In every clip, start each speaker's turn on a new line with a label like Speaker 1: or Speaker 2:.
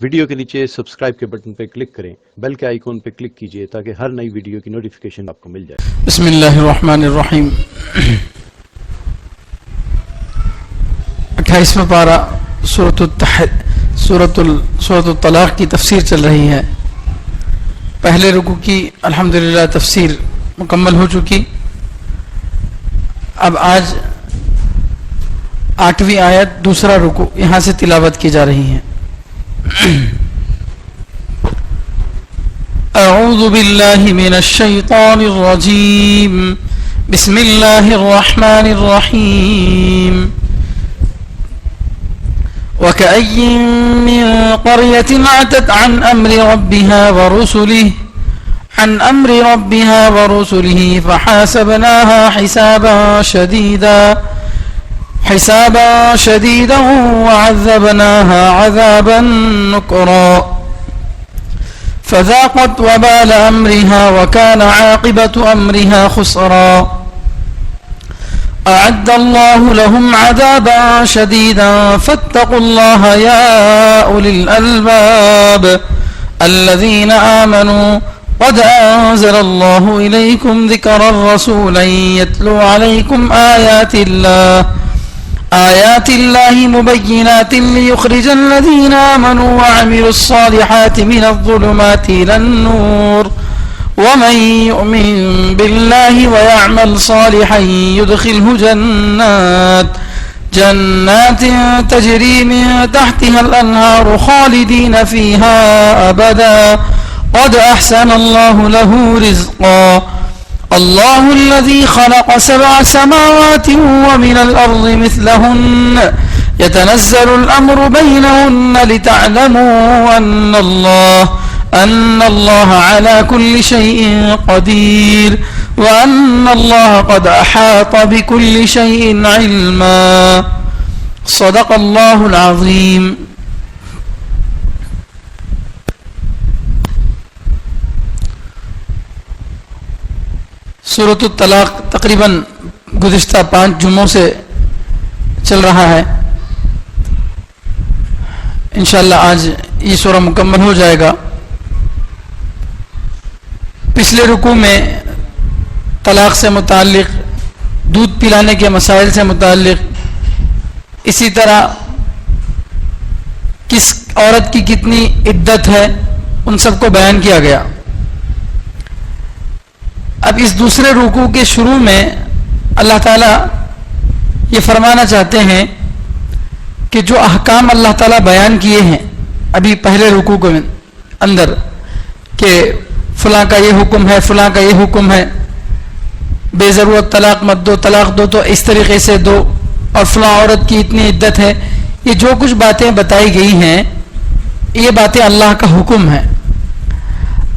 Speaker 1: Video کے نیچے subscribe کے بٹن پہ کلک کریں، بیل کے آئیکن پہ کلک کیجئے تاکہ ہر نئی ویڈیو کی نوٹیفیکیشن آپ کو مل جائے۔
Speaker 2: بسم اللہ الرحمن الرحیم۔ 28واں پارہ سورۃ الطلاق کی تفسیر چل رہی ہے۔ پہلے رکوع کی الحمدللہ تفسیر مکمل ہو چکی۔ اب آج 8ویں آیت دوسرا رکوع یہاں سے تلاوت کی جا رہی ہے۔ اعوذ باللہ من الشیطان الرجیم، بسم اللہ الرحمن الرحیم۔ وكأي من قرية عتت عن أمر ربها ورسله فحاسبناها حسابا شديدا وعذبناها عذابا نكرا فذاقت وبال أمرها وكان عاقبة أمرها خسرا أعد الله لهم عذابا شديدا فاتقوا الله يا أولي الألباب الذين آمنوا قد أنزل الله إليكم ذكرا رسولا يتلو عليكم آيات الله مبينات ليخرج الذين آمنوا وعملوا الصالحات من الظلمات إلى النور ومن يؤمن بالله ويعمل صالحا يدخله جنات تجري من تحتها الأنهار خالدين فيها أبدا قد أحسن الله له رزقا الله الذي خلق 7 سماوات ومن الأرض مثلهن يتنزل الأمر بينهن لتعلموا أن الله على كل شيء قدير وأن الله قد أحاط بكل شيء علما صدق الله العظيم۔ سورۃ الطلاق تقریباً گزشتہ 5 جمعوں سے چل رہا ہے۔ انشاءاللہ آج یہ سورہ مکمل ہو جائے گا۔ پچھلے رکوع میں طلاق سے متعلق، دودھ پلانے کے مسائل سے متعلق، اسی طرح کس عورت کی کتنی عدت ہے، ان سب کو بیان کیا گیا۔ اب اس دوسرے رکوع کے شروع میں اللہ تعالیٰ یہ فرمانا چاہتے ہیں کہ جو احکام اللہ تعالیٰ بیان کیے ہیں ابھی پہلے رکوع کے اندر کہ فلاں کا یہ حکم ہے، فلاں کا یہ حکم ہے، بے ضرورت طلاق مت دو، طلاق دو تو اس طریقے سے دو، اور فلاں عورت کی اتنی عدت ہے، یہ جو کچھ باتیں بتائی گئی ہیں یہ باتیں اللہ کا حکم ہے۔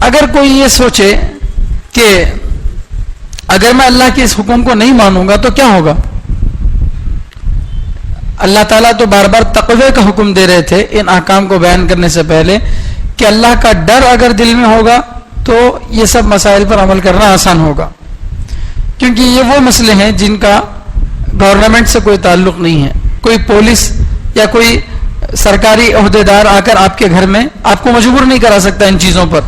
Speaker 2: اگر کوئی یہ سوچے کہ اگر میں اللہ کے اس حکم کو نہیں مانوں گا تو کیا ہوگا؟ اللہ تعالیٰ تو بار بار تقوی کا حکم دے رہے تھے ان احکام کو بیان کرنے سے پہلے کہ اللہ کا ڈر اگر دل میں ہوگا تو یہ سب مسائل پر عمل کرنا آسان ہوگا، کیونکہ یہ وہ مسئلے ہیں جن کا گورنمنٹ سے کوئی تعلق نہیں ہے۔ کوئی پولیس یا کوئی سرکاری عہدیدار آ کر آپ کے گھر میں آپ کو مجبور نہیں کرا سکتا ان چیزوں پر۔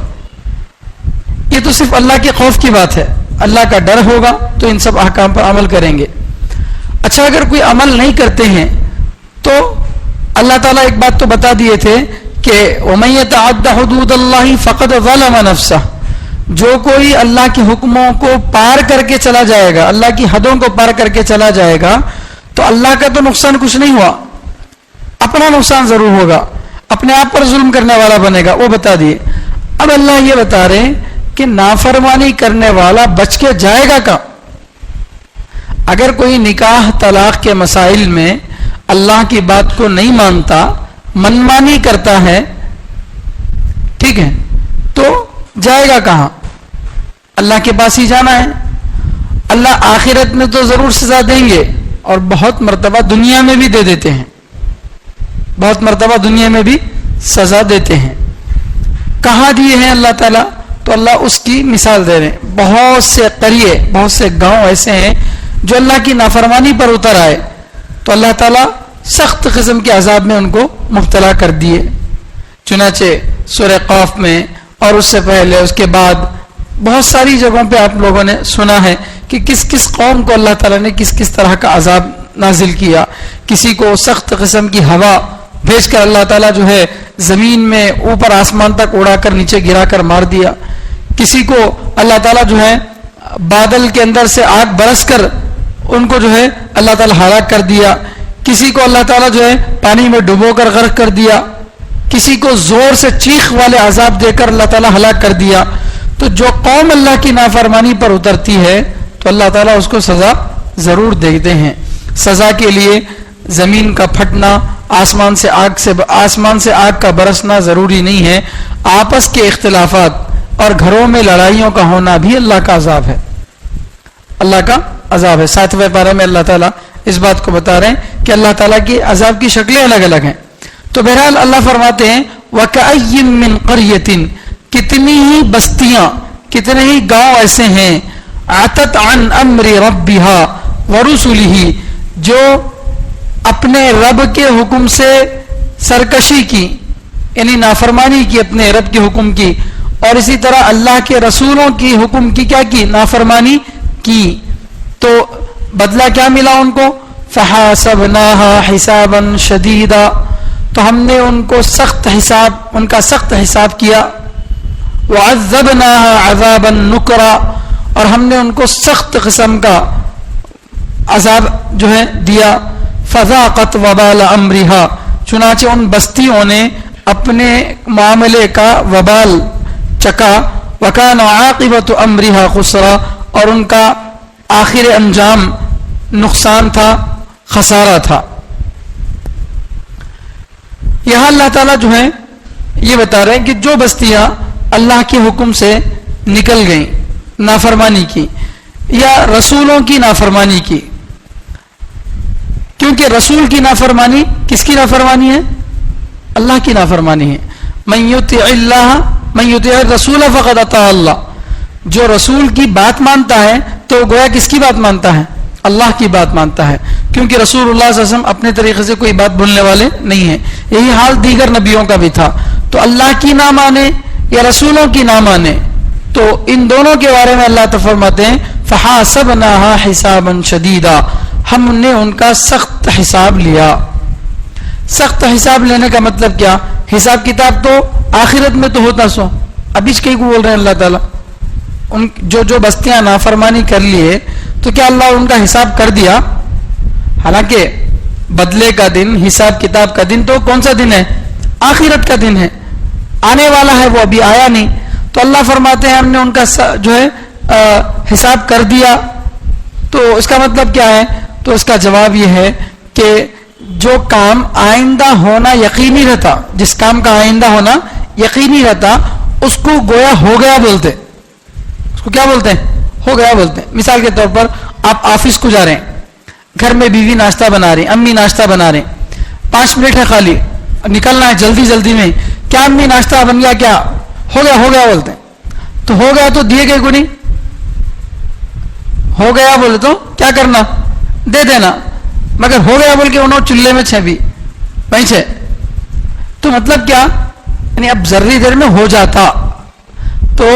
Speaker 2: یہ تو صرف اللہ کے خوف کی بات ہے، اللہ کا ڈر ہوگا تو ان سب احکام پر عمل کریں گے۔ اچھا، اگر کوئی عمل نہیں کرتے ہیں تو اللہ تعالیٰ ایک بات تو بتا دیے تھے کہ وَمَن يَتَعَدَّ حُدُودَ اللَّهِ فَقَدْ ظَلَمَ نَفْسَهُ، جو کوئی اللہ کے حکموں کو پار کر کے چلا جائے گا، اللہ کی حدوں کو پار کر کے چلا جائے گا تو اللہ کا تو نقصان کچھ نہیں ہوا، اپنا نقصان ضرور ہوگا، اپنے آپ پر ظلم کرنے والا بنے گا، وہ بتا دیے۔ اب اللہ یہ بتا رہے ہیں کہ نافرمانی کرنے والا بچ کے جائے گا کہاں؟ اگر کوئی نکاح طلاق کے مسائل میں اللہ کی بات کو نہیں مانتا، منمانی کرتا ہے، ٹھیک ہے، تو جائے گا کہاں؟ اللہ کے پاس ہی جانا ہے۔ اللہ آخرت میں تو ضرور سزا دیں گے اور بہت مرتبہ دنیا میں بھی دے دیتے ہیں، بہت مرتبہ دنیا میں بھی سزا دیتے ہیں۔ کہاں دیے ہیں اللہ تعالیٰ؟ تو اللہ اس کی مثال دے رہے ہیں۔ بہت سے قریے، بہت سے گاؤں ایسے ہیں جو اللہ کی نافرمانی پر اتر آئے تو اللہ تعالیٰ سخت قسم کے عذاب میں ان کو مبتلا کر دیے۔ چنانچہ سورہ قاف میں اور اس سے پہلے اس کے بعد بہت ساری جگہوں پہ آپ لوگوں نے سنا ہے کہ کس کس قوم کو اللہ تعالیٰ نے کس کس طرح کا عذاب نازل کیا. کسی کو سخت قسم کی ہوا بھیج کر اللہ تعالیٰ جو ہے زمین میں اوپر آسمان تک اڑا کر نیچے گرا کر مار دیا. کسی کو اللہ تعالیٰ جو ہے بادل کے اندر سے آگ برس کر ان کو جو ہے اللہ تعالیٰ ہلاک کر دیا. کسی کو اللہ تعالیٰ جو ہے پانی میں ڈبو کر غرق کر دیا. کسی کو زور سے چیخ والے عذاب دے کر اللہ تعالیٰ ہلاک کر دیا. تو جو قوم اللہ کی نافرمانی پر اترتی ہے تو اللہ تعالیٰ اس کو سزا ضرور دیتے ہیں. سزا کے لیے زمین کا پھٹنا، آسمان سے آگ کا برسنا ضروری نہیں ہے. آپس کے اختلافات اور گھروں میں لڑائیوں کا ہونا بھی اللہ کا عذاب ہے. اللہ کا عذاب ہے. 7ویں پارے میں اللہ تعالیٰ اس بات کو بتا رہے ہیں کہ اللہ تعالیٰ کی عذاب کی شکلیں الگ الگ ہیں. تو بہرحال اللہ فرماتے ہیں وَكَأَيٍّ مِّن قَرْيَةٍ، کتنی ہی بستیاں، کتنے ہی گاؤں ایسے ہیں عَتَتْ عَنْ أَمْرِ رَبِّهَا وَرُسُلِهِ، جو اپنے رب کے حکم سے سرکشی کی، یعنی نافرمانی کی اپنے رب کے حکم کی، اور اسی طرح اللہ کے رسولوں کی حکم کی کیا کی؟ نافرمانی کی. تو بدلہ کیا ملا ان کو؟ فَحَاسَبْنَاهَا حِسَابًا شَدِيدًا، تو ہم نے ان کو ان کا سخت حساب کیا. وَعَذَّبْنَاهَا عَذَابًا نُكْرًا، اور ہم نے ان کو سخت قسم کا عذاب جو ہے دیا. فَذَاقَتْ وَبَالَ أَمْرِهَا، چنانچہ ان بستیوں نے اپنے معاملے کا وبال چکا. وَكَانَ عَاقِبَةُ أَمْرِهَا خُسْرًا، اور ان کا آخر انجام نقصان تھا، خسارہ تھا. یہاں اللہ تعالیٰ جو ہے یہ بتا رہے ہیں کہ جو بستیاں اللہ کے حکم سے نکل گئیں، نافرمانی کی یا رسولوں کی نافرمانی کی، کیونکہ رسول کی نافرمانی کس کی نافرمانی ہے؟ اللہ کی نافرمانی ہے. من یطع الرسول فقد اطاع اللہ، جو رسول کی بات مانتا ہے تو گویا کس کی بات مانتا ہے؟ اللہ کی بات مانتا ہے، کیونکہ رسول اللہ صلی اللہ علیہ وسلم اپنے طریقے سے کوئی بات بھولنے والے نہیں ہیں. یہی حال دیگر نبیوں کا بھی تھا. تو اللہ کی نہ مانے یا رسولوں کی نہ مانے، تو ان دونوں کے بارے میں اللہ تعالیٰ فرماتے ہیں فَحَاسَبْنَاهَا حِسَابًا شَدِيدًا، ہم نے ان کا سخت حساب لیا. سخت حساب لینے کا مطلب کیا؟ حساب کتاب تو آخرت میں تو ہوتا سو، ابھی کہیں کو بول رہے ہیں اللہ تعالیٰ ان جو بستیاں نافرمانی کر لیے تو کیا اللہ ان کا حساب کر دیا؟ حالانکہ بدلے کا دن، حساب کتاب کا دن تو کون سا دن ہے؟ آخرت کا دن ہے، آنے والا ہے، وہ ابھی آیا نہیں. تو اللہ فرماتے ہیں ہم نے ان کا جو ہے حساب کر دیا. تو اس کا مطلب کیا ہے؟ تو اس کا جواب یہ ہے کہ جو کام آئندہ ہونا یقینی رہتا، جس کام کا آئندہ ہونا یقینی رہتا، اس کو گویا ہو گیا بولتے. اس کو کیا بولتے ہیں؟ ہو گیا بولتے ہیں. مثال کے طور پر آپ آفس کو جا رہے ہیں، گھر میں بیوی ناشتہ بنا رہی، امی ناشتہ بنا رہے ہیں، 5 منٹ ہے خالی، نکلنا ہے جلدی میں. کیا امی ناشتہ بن گیا؟ کیا ہو گیا بولتے ہیں. تو ہو گیا تو دیے گئے کو نہیں، ہو گیا بولے تو کیا کرنا؟ دے دینا. مگر ہو گیا بول کے انہوں چولہے میں بھی وہیں چھے، تو مطلب کیا؟ یعنی اب ذرری دیر میں ہو جاتا. تو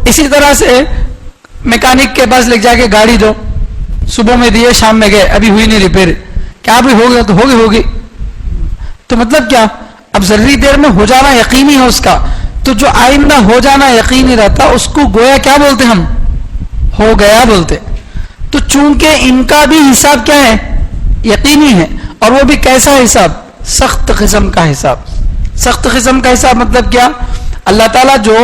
Speaker 2: اسی طرح سے میکینک کے پاس لے جا کے گاڑی دو، صبح میں دیے شام میں گئے، ابھی ہوئی نہیں ریپیئر، کیا ابھی ہو گیا؟ تو ہوگی. تو مطلب کیا؟ اب ذرری دیر میں ہو جانا یقینی ہے اس کا. تو جو آئندہ ہو جانا یقینی رہتا اس کو گویا کیا بولتے؟ ہم ہو گیا بولتے. تو چونکہ ان کا بھی حساب کیا ہے؟ یقینی ہے. اور وہ بھی کیسا حساب؟ سخت قسم کا حساب. سخت قسم کا حساب مطلب کیا؟ اللہ تعالیٰ جو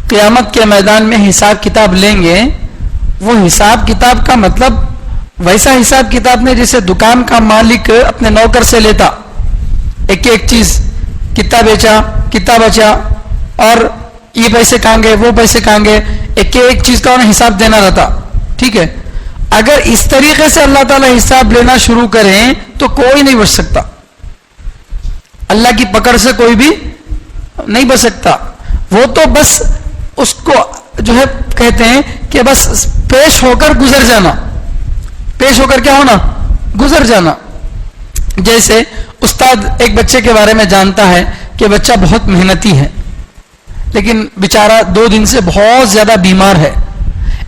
Speaker 2: قیامت کے میدان میں حساب کتاب لیں گے، وہ حساب کتاب کا مطلب ویسا حساب کتاب نے جسے دکان کا مالک اپنے نوکر سے لیتا، ایک چیز کتنا بیچا، کتنا بچا، اور یہ پیسے کہاں گئے، وہ پیسے کہاں گئے، ایک چیز کا انہیں حساب دینا رہتا. ٹھیک ہے، اگر اس طریقے سے اللہ تعالیٰ حساب لینا شروع کریں تو کوئی نہیں بچ سکتا. اللہ کی پکڑ سے کوئی بھی نہیں بچ سکتا. وہ تو بس اس کو جو ہے کہتے ہیں کہ بس پیش ہو کر گزر جانا. پیش ہو کر کیا ہونا؟ گزر جانا. جیسے استاد ایک بچے کے بارے میں جانتا ہے کہ بچہ بہت محنتی ہے لیکن بیچارہ 2 دن سے بہت زیادہ بیمار ہے,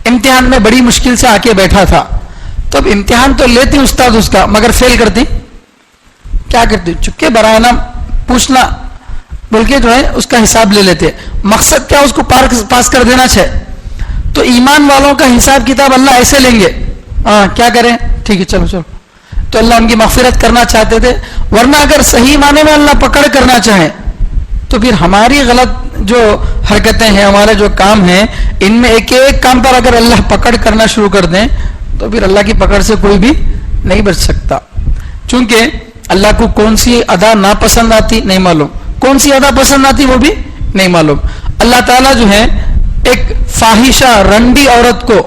Speaker 2: امتحان میں بڑی مشکل سے آ کے بیٹھا تھا, تو اب امتحان تو لیتے استاد اس کا مگر فیل کرتے, کیا کرتے, چپکے برائے نام پوچھنا بول کے جو ہے اس کا حساب لے لیتے. مقصد کیا, اس کو پاس کر دینا چاہے. تو ایمان والوں کا حساب کتاب اللہ ایسے لیں گے, ہاں کیا کریں, ٹھیک ہے چلو چلو. تو اللہ ان کی مغفرت کرنا چاہتے تھے. ورنہ اگر صحیح معنی میں اللہ پکڑ کرنا چاہے تو پھر ہماری غلط جو حرکتیں ہیں, ہمارے جو کام ہیں, ان میں ایک ایک کام پر اگر اللہ پکڑ کرنا شروع کر دیں تو پھر اللہ کی پکڑ سے کوئی بھی نہیں بچ سکتا. چونکہ اللہ کو کون سی ادا ناپسند آتی نہیں معلوم, کون سی ادا پسند آتی وہ بھی نہیں معلوم. اللہ تعالیٰ جو ہے ایک فاحشہ رنڈی عورت کو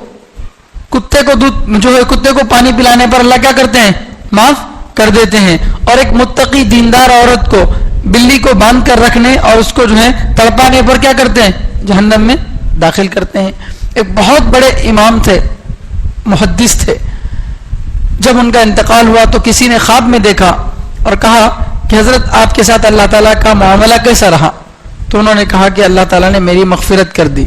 Speaker 2: کتے کو دودھ جو ہے کتے کو پانی پلانے پر اللہ کیا کرتے ہیں, معاف کر دیتے ہیں. اور ایک متقی دیندار عورت کو بلی کو باندھ کر رکھنے اور اس کو جو ہے تڑپانے پر کیا کرتے ہیں, جہنم میں داخل کرتے ہیں. ایک بہت بڑے امام تھے, محدث تھے. جب ان کا انتقال ہوا تو کسی نے خواب میں دیکھا اور کہا کہ حضرت آپ کے ساتھ اللہ تعالیٰ کا معاملہ کیسا رہا؟ تو انہوں نے کہا کہ اللہ تعالیٰ نے میری مغفرت کر دی.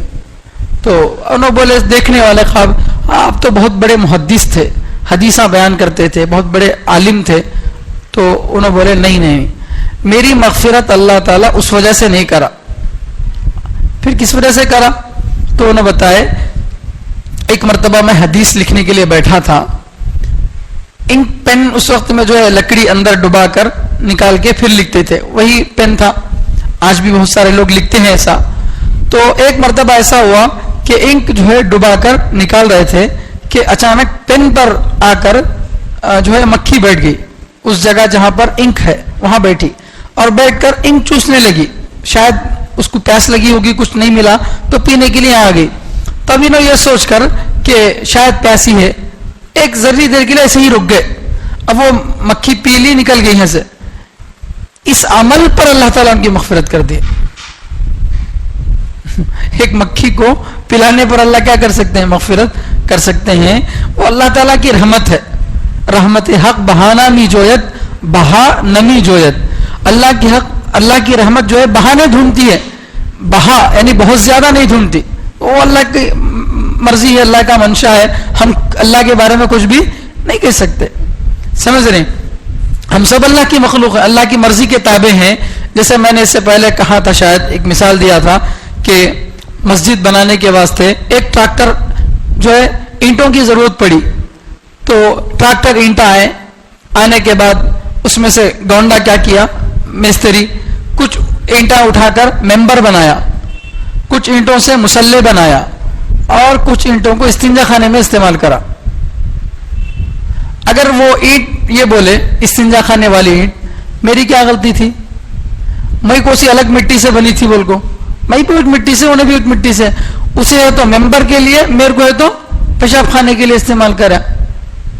Speaker 2: تو انہوں بولے دیکھنے والے خواب, آپ تو بہت بڑے محدث تھے, حدیثاں بیان کرتے تھے, بہت بڑے عالم تھے. تو انہوں بولے نہیں, میری مغفرت اللہ تعالیٰ اس وجہ سے نہیں کرا. پھر کس وجہ سے کرا؟ تو انہوں بتائے ایک مرتبہ میں حدیث لکھنے کے لیے بیٹھا تھا, انک پین اس وقت میں جو ہے لکڑی اندر ڈبا کر نکال کے پھر لکھتے تھے, وہی پین تھا, آج بھی بہت سارے لوگ لکھتے ہیں ایسا. تو ایک مرتبہ ایسا ہوا کہ انک جو ہے ڈبا کر نکال رہے تھے کہ اچانک پین پر آ کر جو ہے مکھی بیٹھ گئی, اس جگہ جہاں پر انک ہے وہاں بیٹھی اور بیٹھ کر انک چوسنے لگی. شاید اس کو پیاس لگی ہوگی, کچھ نہیں ملا تو پینے کے لیے آ گئی. تب انہوں یہ سوچ کر کہ شاید پیاسی ہے, ایک ذری دیر کے لیے ایسے ہی رک گئے. اب وہ مکھی پیلی نکل گئی ہے سے. اس عمل پر اللہ تعالیٰ ان کی مغفرت کر دی. ایک مکھی کو پلانے پر اللہ کیا کر سکتے ہیں, مغفرت کر سکتے ہیں. وہ اللہ تعالیٰ کی رحمت ہے. رحمت حق بہانہ می جویت بہا نمی جویت. اللہ کی رحمت جو ہے بہانے ڈھونڈتی ہے, بہا یعنی بہت زیادہ نہیں ڈھونڈتی. وہ اللہ کی مرضی ہے, اللہ کا منشا ہے, ہم اللہ کے بارے میں کچھ بھی نہیں کہہ سکتے. سمجھ رہے ہیں, ہم سب اللہ کی مخلوق ہیں, اللہ کی مرضی کے تابع ہیں. جیسے میں نے اس سے پہلے کہا تھا, شاید ایک مثال دیا تھا کہ مسجد بنانے کے واسطے ایک ٹریکٹر جو ہے اینٹوں کی ضرورت پڑی. تو ٹریکٹر اینٹا آئے, آنے کے بعد اس میں سے گونڈا کیا کیا مستری, کچھ اینٹا اٹھا کر ممبر بنایا, کچھ اینٹوں سے مسلح بنایا اور کچھ اینٹوں کو استنجا خانے میں استعمال کرا. اگر وہ اینٹ یہ بولے استنجا خانے والی اینٹ میری کیا غلطی تھی, میں کوئی سی الگ مٹی سے بنی تھی بول کو, میں بھی ایک مٹی سے, انہیں بھی ایک مٹی سے, اسے ہے تو ممبر کے لیے, میرے کو ہے تو پیشاب خانے کے لیے استعمال کرا.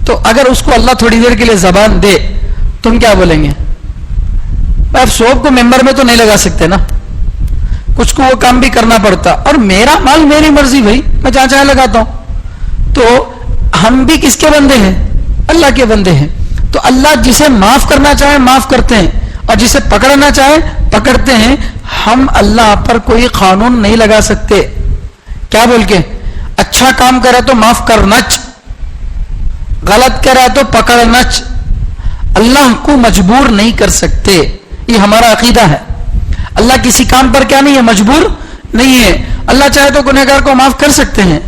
Speaker 2: تو اگر اس کو اللہ تھوڑی دیر کے لیے زبان دے تم کیا بولیں گے؟ اب سوپ کو ممبر میں تو نہیں لگا سکتے نا, کچھ کو وہ کام بھی کرنا پڑتا. اور میرا مال میری مرضی, بھائی میں جہاں چاہے لگاتا ہوں. تو ہم بھی کس کے بندے ہیں؟ اللہ کے بندے ہیں. تو اللہ جسے معاف کرنا چاہے معاف کرتے ہیں اور جسے پکڑنا چاہے پکڑتے ہیں. ہم اللہ پر کوئی قانون نہیں لگا سکتے. کیا بول کے, اچھا کام کرے تو معاف کرنا, غلط کرے تو پکڑنا. اللہ کو مجبور نہیں کر سکتے, یہ ہمارا عقیدہ ہے. اللہ کسی کام پر کیا نہیں ہے, مجبور نہیں ہے. اللہ چاہے تو گنہگار کو معاف کر سکتے ہیں,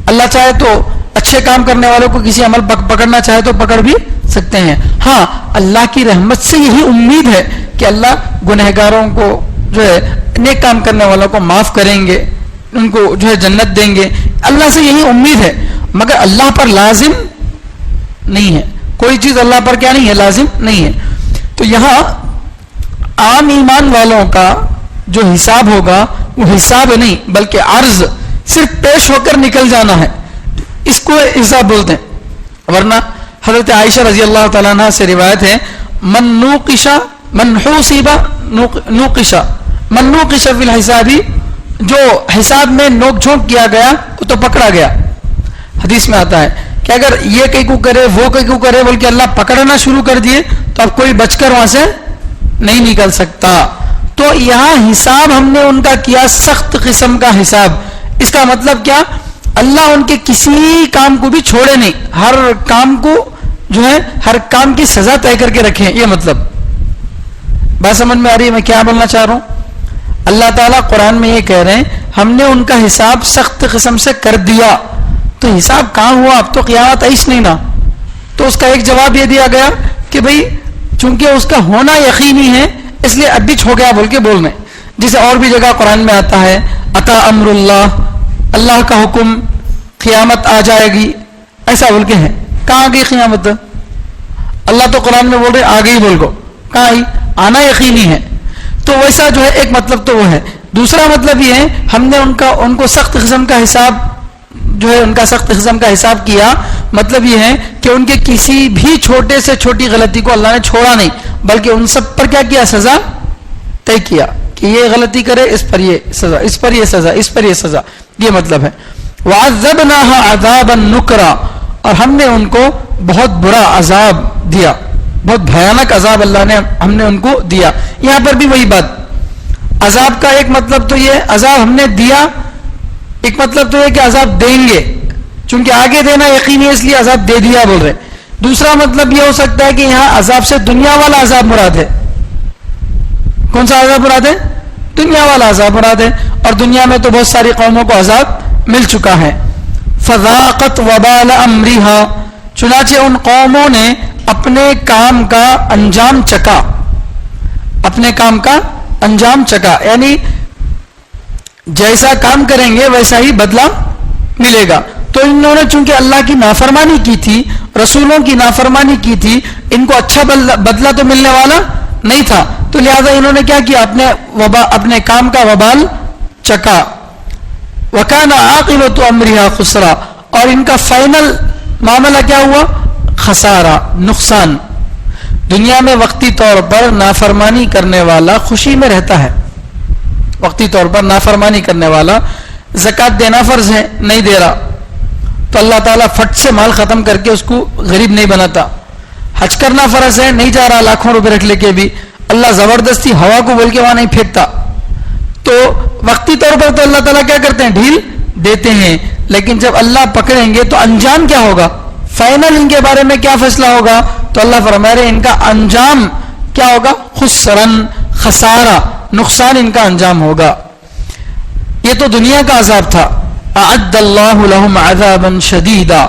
Speaker 2: اللہ چاہے تو اچھے کام کرنے والوں کو کسی عمل پکڑنا چاہے تو پکڑ بھی سکتے ہیں. ہاں, اللہ کی رحمت سے یہی امید ہے کہ اللہ گنہگاروں کو جو ہے نیک کام کرنے والوں کو معاف کریں گے, ان کو جو ہے جنت دیں گے. اللہ سے یہی امید ہے, مگر اللہ پر لازم نہیں ہے. کوئی چیز اللہ پر کیا نہیں ہے, لازم نہیں ہے. تو یہاں عام ایمان والوں کا جو حساب ہوگا وہ حساب نہیں بلکہ عرض, صرف پیش ہو کر نکل جانا ہے, اس کو حساب بولتے ہیں. ورنہ حضرت عائشہ رضی اللہ تعالیٰ عنہ سے روایت ہے, من نوقشا من حوصیبا نوقشا من نوقشا فی الحسابی, جو حساب میں نوک جھونک کیا گیا وہ تو پکڑا گیا. حدیث میں آتا ہے کہ اگر یہ کہیں کو کرے وہ کہیں کو کرے بول کے اللہ پکڑنا شروع کر دیے تو اب کوئی بچ کر وہاں سے نہیں نکل سکتا. تو یہاں حساب ہم نے ان کا کیا سخت قسم کا حساب. اس کا مطلب کیا؟ اللہ ان کے کسی کام کو بھی چھوڑے نہیں, ہر کام کو جو ہے ہر کام کی سزا طے کر کے رکھیں. یہ مطلب بات سمجھ میں آ رہی ہے میں کیا بولنا چاہ رہا ہوں؟ اللہ تعالیٰ قرآن میں یہ کہہ رہے ہیں ہم نے ان کا حساب سخت قسم سے کر دیا. تو حساب کہاں ہوا؟ اب تو قیامت آئیش نہیں نا. تو اس کا ایک جواب یہ دیا گیا کہ بھئی چونکہ اس کا ہونا یقینی ہے اس لیے اب بھی ہو گیا بول کے بول رہے ہیں. جسے اور بھی جگہ قرآن میں آتا ہے اتا امر اللہ, اللہ کا حکم, قیامت آ جائے گی, ایسا بول کے ہے. کہاں گئی قیامت؟ اللہ تو قرآن میں بول رہے آ گئی بول کو, کہاں آئی؟ آنا یقینی ہے. تو ویسا جو ہے ایک مطلب تو وہ ہے. دوسرا مطلب یہ ہے ہم نے ان کو سخت قسم کا حساب جو ہے ان کا سخت قسم کا حساب کیا. مطلب یہ ہے کہ ان کے کسی بھی چھوٹے سے چھوٹی غلطی کو اللہ نے چھوڑا نہیں, بلکہ ان سب پر کیا کیا؟ سزا طے کیا کہ یہ غلطی کرے اس پر یہ سزا, اس پر یہ سزا, اس پر یہ سزا. یہ مطلب ہے. وَعَذَّبْنَاهَا عَذَابًا نُكْرًا, اور ہم نے ان کو بہت برا عذاب دیا, بہت بھیانک عذاب اللہ نے ہم نے ان کو دیا. یہاں پر بھی وہی بات, عذاب کا ایک مطلب تو یہ عذاب ہم نے دیا, ایک مطلب تو یہ کہ عذاب دیں گے, چونکہ آگے دینا یقینی ہے اس لیے عذاب دے دیا بول رہے. دوسرا مطلب یہ ہو سکتا ہے کہ یہاں عذاب سے دنیا والا عذاب مراد ہے. کون سا عذاب مراد ہے؟ دنیا والا عذاب مراد ہے. اور دنیا میں تو بہت ساری قوموں کو عذاب مل چکا ہے. فذاقت وبال امرها, چنانچہ ان قوموں نے اپنے کام کا انجام چکا, اپنے کام کا انجام چکا, یعنی جیسا کام کریں گے ویسا ہی بدلہ ملے گا. تو انہوں نے چونکہ اللہ کی نافرمانی کی تھی, رسولوں کی نافرمانی کی تھی, ان کو اچھا بدلہ تو ملنے والا نہیں تھا, تو لہذا انہوں نے کیا کیا؟ اپنے کام کا وبال چکا. وَكَانَ عَاقِبَةُ أَمْرِهَا خُسْرًا, اور ان کا فائنل معاملہ کیا ہوا؟ خسارہ, نقصان. دنیا میں وقتی طور پر نافرمانی کرنے والا خوشی میں رہتا ہے. وقتی طور پر نافرمانی کرنے والا, زکوٰۃ دینا فرض ہے نہیں دے رہا تو اللہ تعالیٰ فٹ سے مال ختم کر کے اس کو غریب نہیں بناتا. حج کرنا فرض ہے نہیں جا رہا لاکھوں روپے رکھ لے کے بھی, اللہ زبردستی ہوا کو بول کے وہاں نہیں پھینکتا. تو وقتی طور پر تو اللہ تعالیٰ کیا کرتے ہیں؟ ڈھیل دیتے ہیں. لیکن جب اللہ پکڑیں گے تو انجام کیا ہوگا؟ فائنل ان کے بارے میں کیا فیصلہ ہوگا؟ تو اللہ فرما رہے ان کا انجام کیا ہوگا؟ خسرن, خسارہ, نقصان ان کا انجام ہوگا. یہ تو دنیا کا عذاب تھا. اعد اللہ لہم عذابا شدیدا,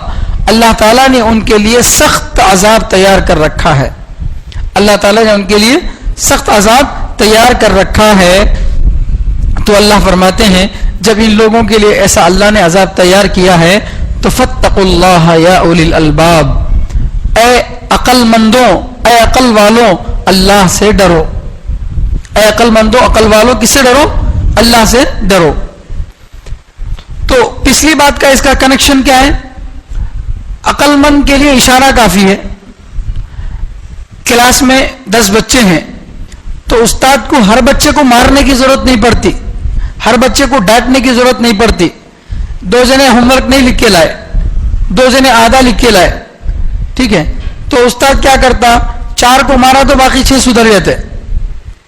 Speaker 2: اللہ تعالیٰ نے ان کے لیے سخت عذاب تیار کر رکھا ہے. اللہ تعالیٰ نے ان کے لیے سخت عذاب تیار کر رکھا ہے. تو اللہ فرماتے ہیں جب ان لوگوں کے لیے ایسا اللہ نے عذاب تیار کیا ہے تو فاتقوا اللہ یا اولی الالباب, اے عقل مندوں, اے عقل والوں, اللہ سے ڈرو. اے عقل مندوں, عقل والوں, کس سے ڈرو؟ اللہ سے ڈرو. تو پچھلی بات کا اس کا کنیکشن کیا ہے؟ عقل مند کے لیے اشارہ کافی ہے. کلاس میں 10 بچے ہیں تو استاد کو ہر بچے کو مارنے کی ضرورت نہیں پڑتی, ہر بچے کو ڈانٹنے کی ضرورت نہیں پڑتی. 2 جنے ہوم ورک نہیں لکھ کے لائے, 2 جنے آدھا لکھ کے لائے, ٹھیک ہے, تو استاد کیا کرتا؟ 4 کو مارا تو باقی 6 سدھر جاتے.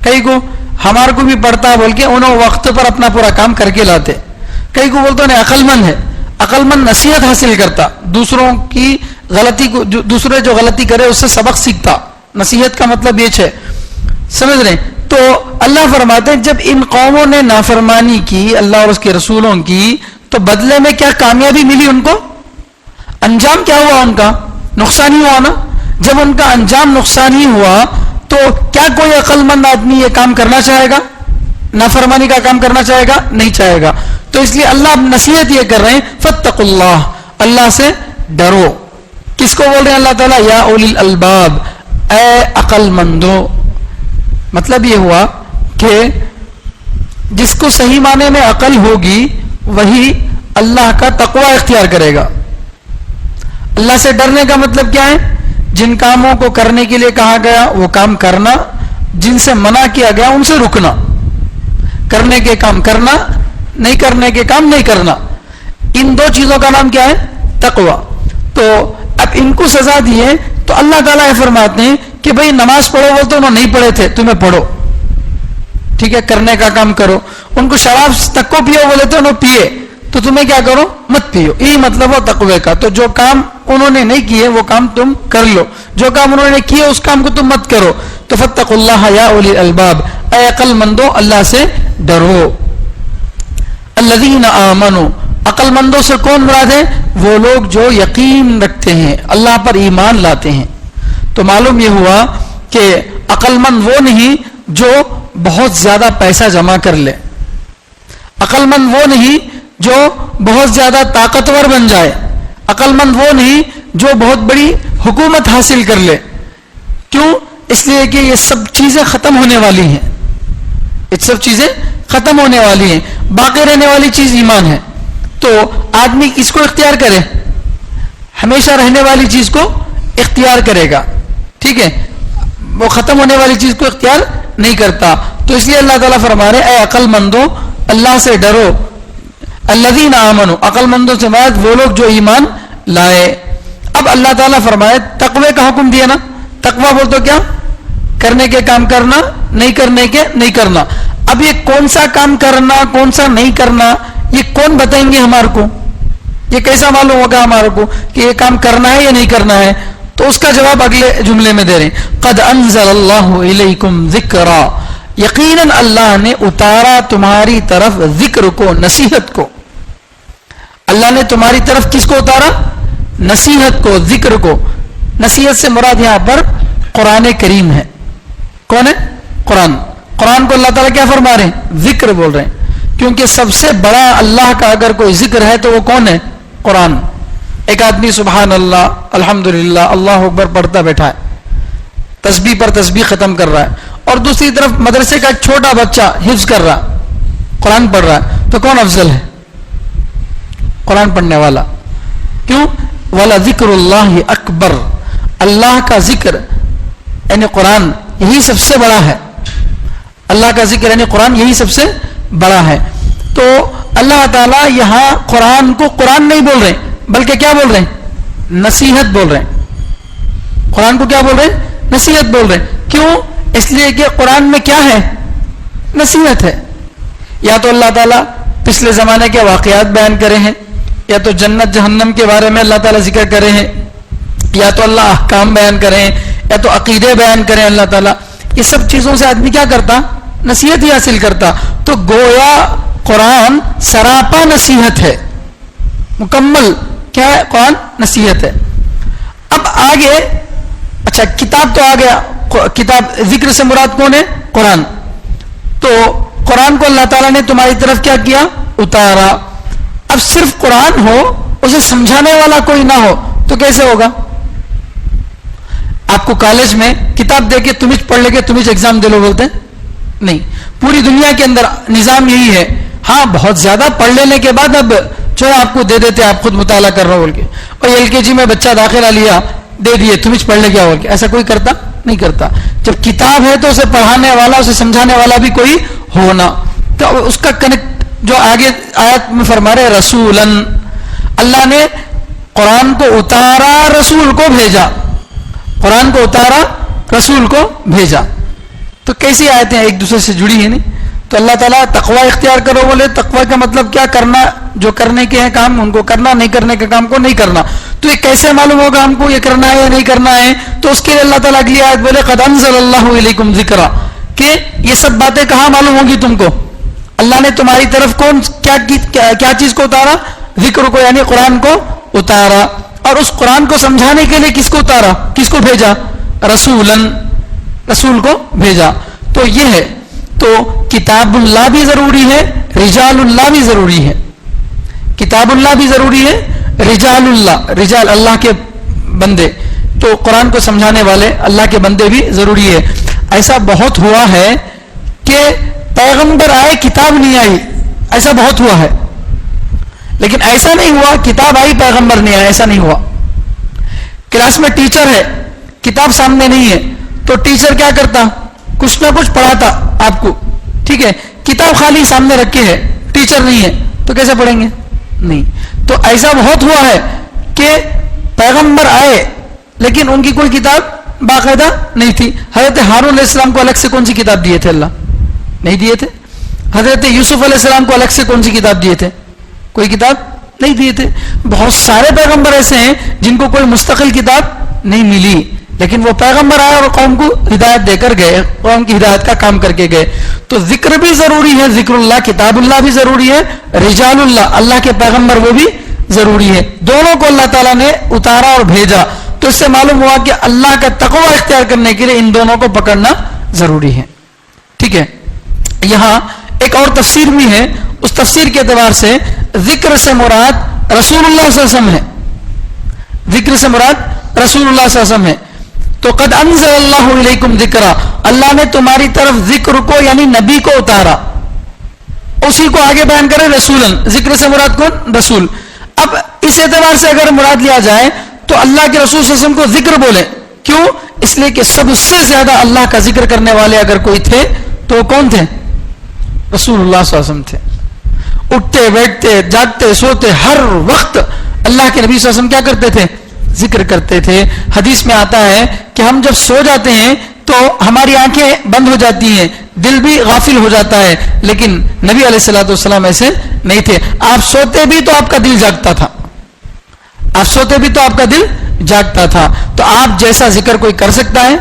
Speaker 2: کئی کو ہمارے کو بھی پڑھتا بول کے انہوں وقت پر اپنا پورا کام کر کے لاتے. کئی کو بولتے ہیں عقل مند ہے, عقل مند نصیحت حاصل کرتا, دوسروں کی غلطی کو, دوسرے جو غلطی کرے اس سے سبق سیکھتا. نصیحت کا مطلب یہ ہے, سمجھ رہے ہیں؟ تو اللہ فرماتے ہیں جب ان قوموں نے نافرمانی کی اللہ اور اس کے رسولوں کی تو بدلے میں کیا کامیابی ملی ان کو؟ انجام کیا ہوا ان کا؟ نقصان ہی ہوا نا. جب ان کا انجام نقصان ہی ہوا تو کیا کوئی عقل مند آدمی یہ کام کرنا چاہے گا؟ نافرمانی کا کام کرنا چاہے گا؟ نہیں چاہے گا. تو اس لیے اللہ اب نصیحت یہ کر رہے ہیں فاتقوا اللہ, اللہ سے ڈرو. کس کو بول رہے ہیں اللہ تعالیٰ؟ یا اولی الالباب, اے عقل مندوں. مطلب یہ ہوا کہ جس کو صحیح معنی میں عقل ہوگی وہی اللہ کا تقوی اختیار کرے گا. اللہ سے ڈرنے کا مطلب کیا ہے؟ جن کاموں کو کرنے کے لیے کہا گیا وہ کام کرنا, جن سے منع کیا گیا ان سے رکنا, کرنے کے کام کرنا, نہیں کرنے کے کام نہیں کرنا. ان 2 چیزوں کا نام کیا ہے؟ تقوی. تو اب ان کو سزا دی ہے تو اللہ تعالیٰ فرماتے ہیں کہ بھئی نماز پڑھو, وہ تو انہوں نہیں پڑھے تھے, تمہیں پڑھو. ٹھیک ہے, کرنے کا کام کرو. ان کو شراب تک کو پیو بولے تو انہوں پیے, تو تمہیں کیا کرو, مت پیو. یہی مطلب ہو تقوی کا. تو جو کام انہوں نے نہیں کیے وہ کام تم کر لو, جو کام انہوں نے کیے اس کام کو تم مت کرو. تو فاتقوا اللہ یا اولی الالباب, اے عقل مندو اللہ سے ڈرو. الذین آمنوا, عقل مندوں سے کون مراد ہے؟ وہ لوگ جو یقین رکھتے ہیں, اللہ پر ایمان لاتے ہیں. تو معلوم یہ ہوا کہ عقل مند وہ نہیں جو بہت زیادہ پیسہ جمع کر لے, عقل مند وہ نہیں جو بہت زیادہ طاقتور بن جائے, عقل مند وہ نہیں جو بہت بڑی حکومت حاصل کر لے. کیوں؟ اس لیے کہ یہ سب چیزیں ختم ہونے والی ہیں, یہ سب چیزیں ختم ہونے والی ہیں. باقی رہنے والی چیز ایمان ہے. تو آدمی اس کو اختیار کرے, ہمیشہ رہنے والی چیز کو اختیار کرے گا, ٹھیک ہے, وہ ختم ہونے والی چیز کو اختیار نہیں کرتا. تو اس لیے اللہ تعالیٰ فرما رہے اے عقل مندو اللہ سے ڈرو. الذین آمنوا, عقل مندوں سے مراد وہ لوگ جو ایمان لائے. اب اللہ تعالیٰ فرمائے تقوی کا حکم دیا نا. تقوی بول تو کیا؟ کرنے کے کام کرنا, نہیں کرنے کے نہیں کرنا. اب یہ کون سا کام کرنا کون سا نہیں کرنا یہ کون بتائیں گے ہمارے کو؟ یہ کیسا معلوم ہوگا ہمارے کو کہ یہ کام کرنا ہے یا نہیں کرنا ہے؟ تو اس کا جواب اگلے جملے میں دے رہے ہیں, قد انزل اللہ الیکم ذکرا, یقیناً اللہ نے اتارا تمہاری طرف ذکر کو, نصیحت کو. اللہ نے تمہاری طرف کس کو اتارا؟ نصیحت کو, ذکر کو. نصیحت سے مراد یہاں پر قرآن کریم ہے. کون ہے؟ قرآن. قرآن کو اللہ تعالیٰ کیا فرما رہے ہیں؟ ذکر بول رہے ہیں. کیونکہ سب سے بڑا اللہ کا اگر کوئی ذکر ہے تو وہ کون ہے؟ قرآن. ایک آدمی سبحان اللہ, الحمدللہ, اللہ اکبر پڑھتا بیٹھا ہے, تسبیح پر تسبیح ختم کر رہا ہے, اور دوسری طرف مدرسے کا ایک چھوٹا بچہ حفظ کر رہا, قرآن پڑھ رہا ہے, تو کون افضل ہے؟ قرآن پڑھنے والا. کیوں؟ وَلَذِكْرُ اللَّهِ اکبر, اللہ کا ذکر یعنی قرآن یہی سب سے بڑا ہے. اللہ کا ذکر یعنی قرآن یہی سب سے بڑا ہے. تو اللہ تعالیٰ یہاں قرآن کو قرآن نہیں بول رہے بلکہ کیا بول رہے ہیں؟ نصیحت بول رہے ہیں. قرآن کو کیا بول رہے ہیں؟ نصیحت بول رہے ہیں. کیوں؟ اس لیے کہ قرآن میں کیا ہے؟ نصیحت ہے. یا تو اللہ تعالیٰ پچھلے زمانے کے واقعات بیان کرے ہیں, یا تو جنت جہنم کے بارے میں اللہ تعالیٰ ذکر کرے ہیں, یا تو اللہ احکام بیان کریں, یا تو عقیدے بیان کریں اللہ تعالیٰ. یہ سب چیزوں سے آدمی کیا کرتا؟ نصیحت ہی حاصل کرتا. تو گویا قرآن سراپا نصیحت ہے, مکمل کیا ہے؟ قرآن نصیحت ہے. اب آگے, اچھا کتاب تو آ گیا, کتاب ذکر سے مراد کون ہے؟ قرآن. تو قرآن کو اللہ تعالیٰ نے تمہاری طرف کیا کیا؟ اتارا. اب صرف قرآن ہو, اسے سمجھانے والا کوئی نہ ہو تو کیسے ہوگا؟ آپ کو کالج میں کتاب دے کے تم پڑھ لے کے تم ایگزام دے لو بولتے ہیں؟ نہیں. پوری دنیا کے اندر نظام یہی ہے. ہاں بہت زیادہ پڑھ لینے کے بعد اب جو آپ کو دے دیتے آپ خود مطالعہ کر رہا ہو بول کے, اور LKG میں بچہ داخلہ لیا دے دیے تم پڑھ لے گیا بول کے. ایسا کوئی کرتا نہیں کرتا. جب کتاب ہے تو اسے پڑھانے والا اسے سمجھانے والا بھی کوئی ہونا. تو اس کا کنیکٹ جو آگے آیت میں فرما رہے رسولن, اللہ نے قرآن کو اتارا, رسول کو بھیجا. قرآن کو اتارا, رسول کو بھیجا. تو کیسی آیتیں ایک دوسرے سے جڑی ہیں نہیں؟ تو اللہ تعالیٰ تقوی اختیار کرو بولے, تقوی کا مطلب کیا؟ کرنا, جو کرنے کے ہیں کام ان کو کرنا, نہیں کرنے کے کام کو نہیں کرنا. تو یہ کیسے معلوم ہوگا ہم کو یہ کرنا ہے یا نہیں کرنا ہے؟ تو اس کے لیے اللہ تعالیٰ اگلی آیت بولے قد انزل اللہ الیکم ذکرا, کہ یہ سب باتیں کہاں معلوم ہوگی تم کو؟ اللہ نے تمہاری طرف کون کیا چیز کو اتارا؟ ذکر کو, یعنی قرآن کو اتارا. اور اس قرآن کو سمجھانے کے لیے کس کو اتارا, کس کو بھیجا؟ رسولن, رسول کو بھیجا. تو یہ ہے. تو کتاب اللہ بھی ضروری ہے, رجال اللہ بھی ضروری ہے. کتاب اللہ بھی ضروری ہے, رجال اللہ, رجال اللہ کے بندے, تو قرآن کو سمجھانے والے اللہ کے بندے بھی ضروری ہے. ایسا بہت ہوا ہے کہ پیغمبر آئے کتاب نہیں آئی, ایسا بہت ہوا ہے. لیکن ایسا نہیں ہوا کتاب آئی پیغمبر نہیں آیا, ایسا نہیں ہوا. کلاس میں ٹیچر ہے, کتاب سامنے نہیں ہے, تو ٹیچر کیا کرتا؟ کچھ نہ کچھ پڑھاتا آپ کو, ٹھیک ہے. کتاب خالی سامنے رکھے ہے, ٹیچر نہیں ہے, تو کیسے پڑھیں گے؟ نہیں. تو ایسا بہت ہوا ہے کہ پیغمبر آئے لیکن ان کی کوئی کتاب باقاعدہ نہیں تھی. حضرت ہارون علیہ السلام کو الگ سے کون سی کتاب دیے تھے اللہ؟ نہیں دیے تھے. حضرت یوسف علیہ السلام کو الگ سے کون سی کتاب دیے تھے؟ کوئی کتاب نہیں دیے تھے. بہت سارے پیغمبر ایسے ہیں جن کو کوئی مستقل کتاب نہیں ملی، لیکن وہ پیغمبر آئے اور قوم کو ہدایت دے کر گئے، قوم کی ہدایت کا کام کر کے گئے. تو ذکر بھی ضروری ہے، ذکر اللہ کتاب اللہ بھی ضروری ہے، رجال اللہ اللہ کے پیغمبر وہ بھی ضروری ہے. دونوں کو اللہ تعالیٰ نے اتارا اور بھیجا. تو اس سے معلوم ہوا کہ اللہ کا تقوی اختیار کرنے کے لیے ان دونوں کو پکڑنا ضروری ہے. ٹھیک ہے. یہاں ایک اور تفسیر بھی ہے، اس تفسیر کے اعتبار سے ذکر سے مراد رسول اللہ صلی اللہ علیہ وسلم ہے. ذکر سے مراد رسول اللہ صلی اللہ علیہ وسلم ہے. تو قد انزل اللہ علیکم ذکرا، اللہ نے تمہاری طرف ذکر کو یعنی نبی کو اتارا. اسی کو آگے بیان کرے رسولن، ذکر سے مراد کون؟ رسول. اب اس اعتبار سے اگر مراد لیا جائے تو اللہ کے رسول صلی اللہ علیہ وسلم کو ذکر بولے. کیوں؟ اس لیے کہ سب سے زیادہ اللہ کا ذکر کرنے والے اگر کوئی تھے تو کون تھے؟ رسول اللہ صلی اللہ علیہ وسلم تھے. اٹھتے بیٹھتے جاگتے سوتے ہر وقت اللہ کے نبی صلی اللہ علیہ وسلم کیا کرتے تھے؟ ذکر کرتے تھے. حدیث میں آتا ہے کہ ہم جب سو جاتے ہیں تو ہماری آنکھیں بند ہو جاتی ہیں، دل بھی غافل ہو جاتا ہے، لیکن نبی علیہ الصلوۃ والسلام ایسے نہیں تھے. آپ سوتے بھی تو آپ کا دل جاگتا تھا، آپ سوتے بھی تو آپ کا دل جاگتا تھا. تو آپ جیسا ذکر کوئی کر سکتا ہے؟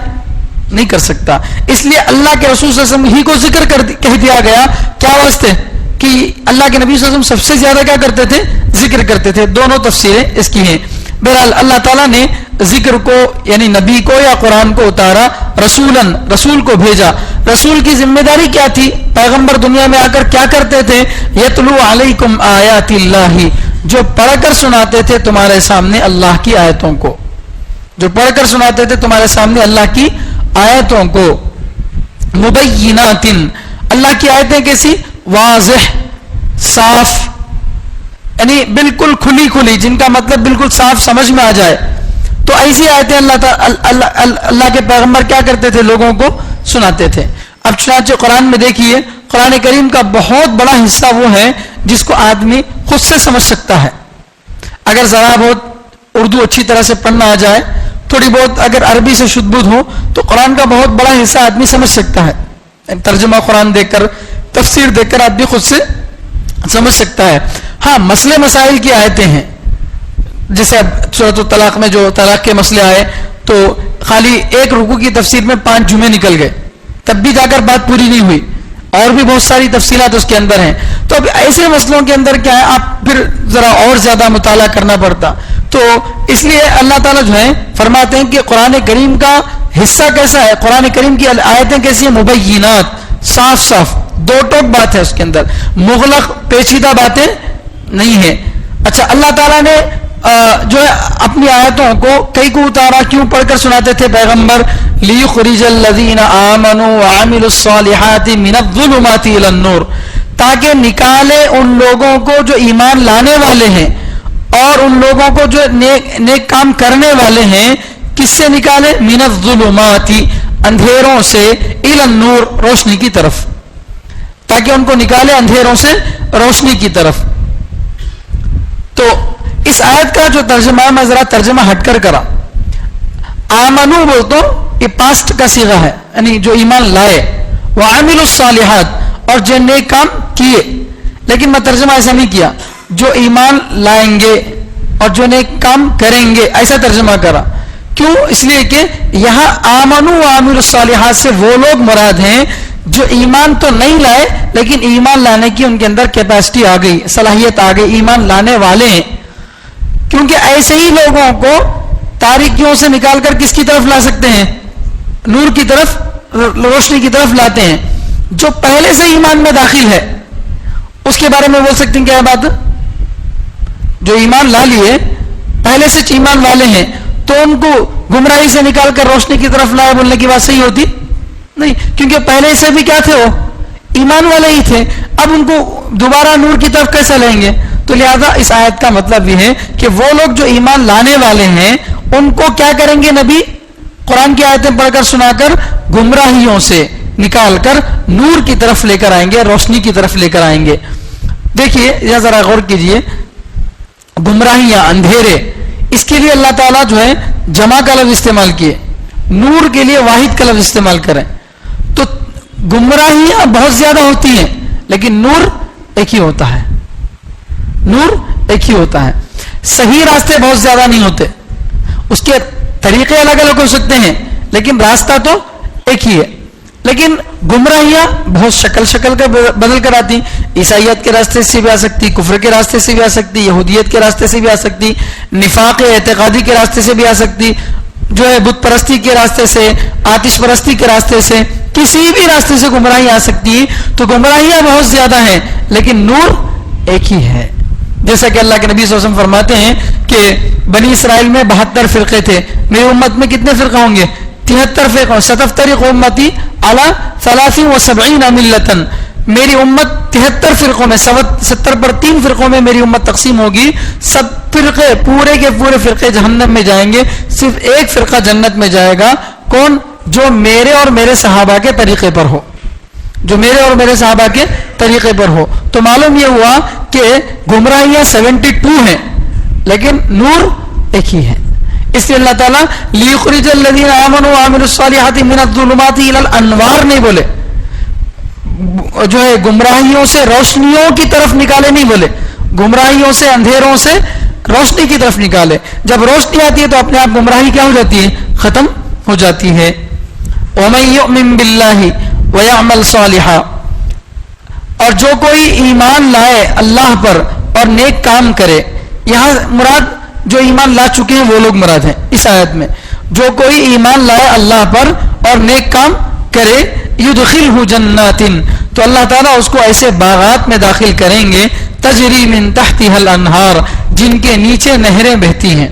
Speaker 2: نہیں کر سکتا. اس لیے اللہ کے رسول صلی اللہ علیہ وسلم ہی کو ذکر کہہ دیا گیا. کیا واسطے؟ کہ اللہ کے نبی صلی اللہ علیہ وسلم سب سے زیادہ کیا کرتے تھے؟ ذکر کرتے تھے. دونوں تفسیریں اس کی ہیں. بہرحال اللہ تعالیٰ نے ذکر کو یعنی نبی کو یا قرآن کو اتارا، رسولن رسول کو بھیجا. رسول کی ذمہ داری کیا تھی؟ پیغمبر دنیا میں آ کر کیا کرتے تھے؟ یتلو علیکم آیات اللہ، جو پڑھ کر سناتے تھے تمہارے سامنے اللہ کی آیتوں کو، جو پڑھ کر سناتے تھے تمہارے سامنے اللہ کی آیتوں کو. مبینات، اللہ کی آیتیں کیسی؟ واضح، صاف، یعنی بالکل کھلی کھلی، جن کا مطلب بالکل صاف سمجھ میں آ جائے. تو ایسی آیتیں اللہ کے پیغمبر کیا کرتے تھے؟ لوگوں کو سناتے تھے. اب چنانچہ قرآن میں دیکھیے، قرآن کریم کا بہت بڑا حصہ وہ ہے جس کو آدمی خود سے سمجھ سکتا ہے. اگر ذرا بہت اردو اچھی طرح سے پڑھنا آ جائے، تھوڑی بہت اگر عربی سے شدھ بدھ ہو تو قرآن کا بہت بڑا حصہ آدمی سمجھ سکتا ہے. ترجمہ قرآن دیکھ کر، تفسیر دیکھ کر آدمی خود سے سمجھ سکتا ہے. ہاں، مسئلے مسائل کی آیتیں ہیں، جیسے اب سورۃ الطلاق میں جو طلاق کے مسئلے آئے تو خالی ایک رکوع کی تفسیر میں 5 جمعے نکل گئے، تب بھی جا کر بات پوری نہیں ہوئی، اور بھی بہت ساری تفصیلات اس کے اندر ہیں. تو اب ایسے مسئلوں کے اندر کیا ہے، آپ پھر ذرا اور زیادہ مطالعہ کرنا پڑتا. تو اس لیے اللہ تعالیٰ جو ہے فرماتے ہیں کہ قرآن کریم کا حصہ کیسا ہے، قرآن کریم کی آیتیں کیسی ہیں؟ مبینات، صاف صاف، دو ٹوک بات ہے اس کے اندر، مغلق پیچیدہ باتیں نہیں ہیں. اچھا، اللہ تعالیٰ نے جو ہے اپنی آیتوں کو کئی کو اتارا، کیوں پڑھ کر سناتے تھے پیغمبر؟ لیخرج الذین آمنوا وعملوا الصالحات من الظلمات الی النور، تاکہ نکالے ان لوگوں کو جو ایمان لانے والے ہیں اور ان لوگوں کو جو نیک کام کرنے والے ہیں. کس سے نکالے؟ من الظلمات، اندھیروں سے، الی النور، روشنی کی طرف، تاکہ ان کو نکالے اندھیروں سے روشنی کی طرف. تو اس آیت کا جو ترجمہ میں ذرا ترجمہ ہٹ کر کرا. آمنو بولتا ہوں، یہ پاسٹ کا صیغہ ہے، یعنی جو ایمان لائے. وعملوا الصالحات، اور جو نیک کام کیے. لیکن میں ترجمہ ایسا نہیں کیا جو ایمان لائیں گے اور جو نیک کام کریں گے، ایسا ترجمہ کرا. کیوں؟ اس لیے کہ یہاں آمنو وعملوا الصالحات سے وہ لوگ مراد ہیں جو ایمان تو نہیں لائے لیکن ایمان لانے کی ان کے اندر کیپیسٹی آ گئی، صلاحیت آ گئی، ایمان لانے والے ہیں. کیونکہ ایسے ہی لوگوں کو تاریکیوں سے نکال کر کس کی طرف لا سکتے ہیں؟ نور کی طرف، روشنی کی طرف لاتے ہیں. جو پہلے سے ایمان میں داخل ہے اس کے بارے میں بول سکتے ہیں کیا بات؟ جو ایمان لا لیے، پہلے سے ایمان والے ہیں، تو ان کو گمراہی سے نکال کر روشنی کی طرف لائے بولنے کی بات صحیح ہوتی نہیں، کیونکہ پہلے سے بھی کیا تھے؟ وہ ایمان والے ہی تھے. اب ان کو دوبارہ نور کی طرف کیسے لیں گے؟ تو لہذا اس آیت کا مطلب یہ ہے کہ وہ لوگ جو ایمان لانے والے ہیں ان کو کیا کریں گے نبی؟ قرآن کی آیتیں پڑھ کر سنا کر گمراہیوں سے نکال کر نور کی طرف لے کر آئیں گے، روشنی کی طرف لے کر آئیں گے. دیکھیے یا ذرا غور کیجئے، گمراہیاں، اندھیرے، اس کے لیے اللہ تعالیٰ جو ہے جمع کا لفظ استعمال کیے، نور کے لیے واحد کا لفظ استعمال کریں. تو گمراہیاں بہت زیادہ ہوتی ہیں لیکن نور ایک ہی ہوتا ہے. نور ایک ہی ہوتا ہے. صحیح راستے بہت زیادہ نہیں ہوتے, اس کے طریقے الگ الگ ہو سکتے ہیں لیکن راستہ تو ایک ہی ہے. لیکن گمراہیاں بہت شکل کا بدل کر آتی. عیسائیت کے راستے سے بھی آ سکتی, کفر کے راستے سے بھی آ سکتی, یہودیت کے راستے سے بھی آ سکتی, نفاق اعتقادی کے راستے سے بھی آ سکتی, جو ہے بت پرستی کے راستے سے, آتش پرستی کے راستے سے, کسی بھی راستے سے گمراہی آ سکتی. تو گمراہیاں بہت زیادہ ہیں لیکن نور ایک ہی ہے. جیسا کہ اللہ کے نبی صلی اللہ علیہ وسلم فرماتے ہیں کہ بنی اسرائیل میں 72 فرقے تھے, میری امت میں کتنے فرقہ ہوں گے؟ 73 فرقہ. ستفترق امتی علی 73 ملتن, میری امت 73 فرقوں میں 70 پر 3 فرقوں میں میری امت تقسیم ہوگی. سب فرقے پورے کے پورے فرقے جہنم میں جائیں گے, صرف ایک فرقہ جنت میں جائے گا. کون؟ جو میرے اور میرے صحابہ کے طریقے پر ہو, جو میرے اور میرے صحابہ کے طریقے پر ہو. تو معلوم یہ ہوا کہ گمراہیاں 72 ہیں لیکن نور ایک ہی ہے. اس لیے اللہ تعالیٰ لیخرج الذین آمنوا وعملوا الصالحات من الظلمات الی الانوار نہیں بولے, جو ہے گمراہیوں سے روشنیوں کی طرف نکالے نہیں بولے, گمراہیوں سے اندھیروں سے روشنی کی طرف نکالے. جب روشنی آتی ہے تو اپنے آپ گمراہی کیا ہو جاتی ہے؟ ختم ہو جاتی ہے. وَمَن يُؤْمِن بِاللَّهِ وَيَعْمَلْ صَالِحًا, اور جو کوئی ایمان لائے اللہ پر اور نیک کام کرے. یہاں مراد جو ایمان لا چکے ہیں وہ لوگ مراد ہیں اس آیت میں. جو کوئی ایمان لائے اللہ پر اور نیک کام کرے, یدخلہ جنات, تو اللہ تعالیٰ اس کو ایسے باغات میں داخل کریں گے, تجری من تحتها الانہار, جن کے نیچے نہریں بہتی ہیں.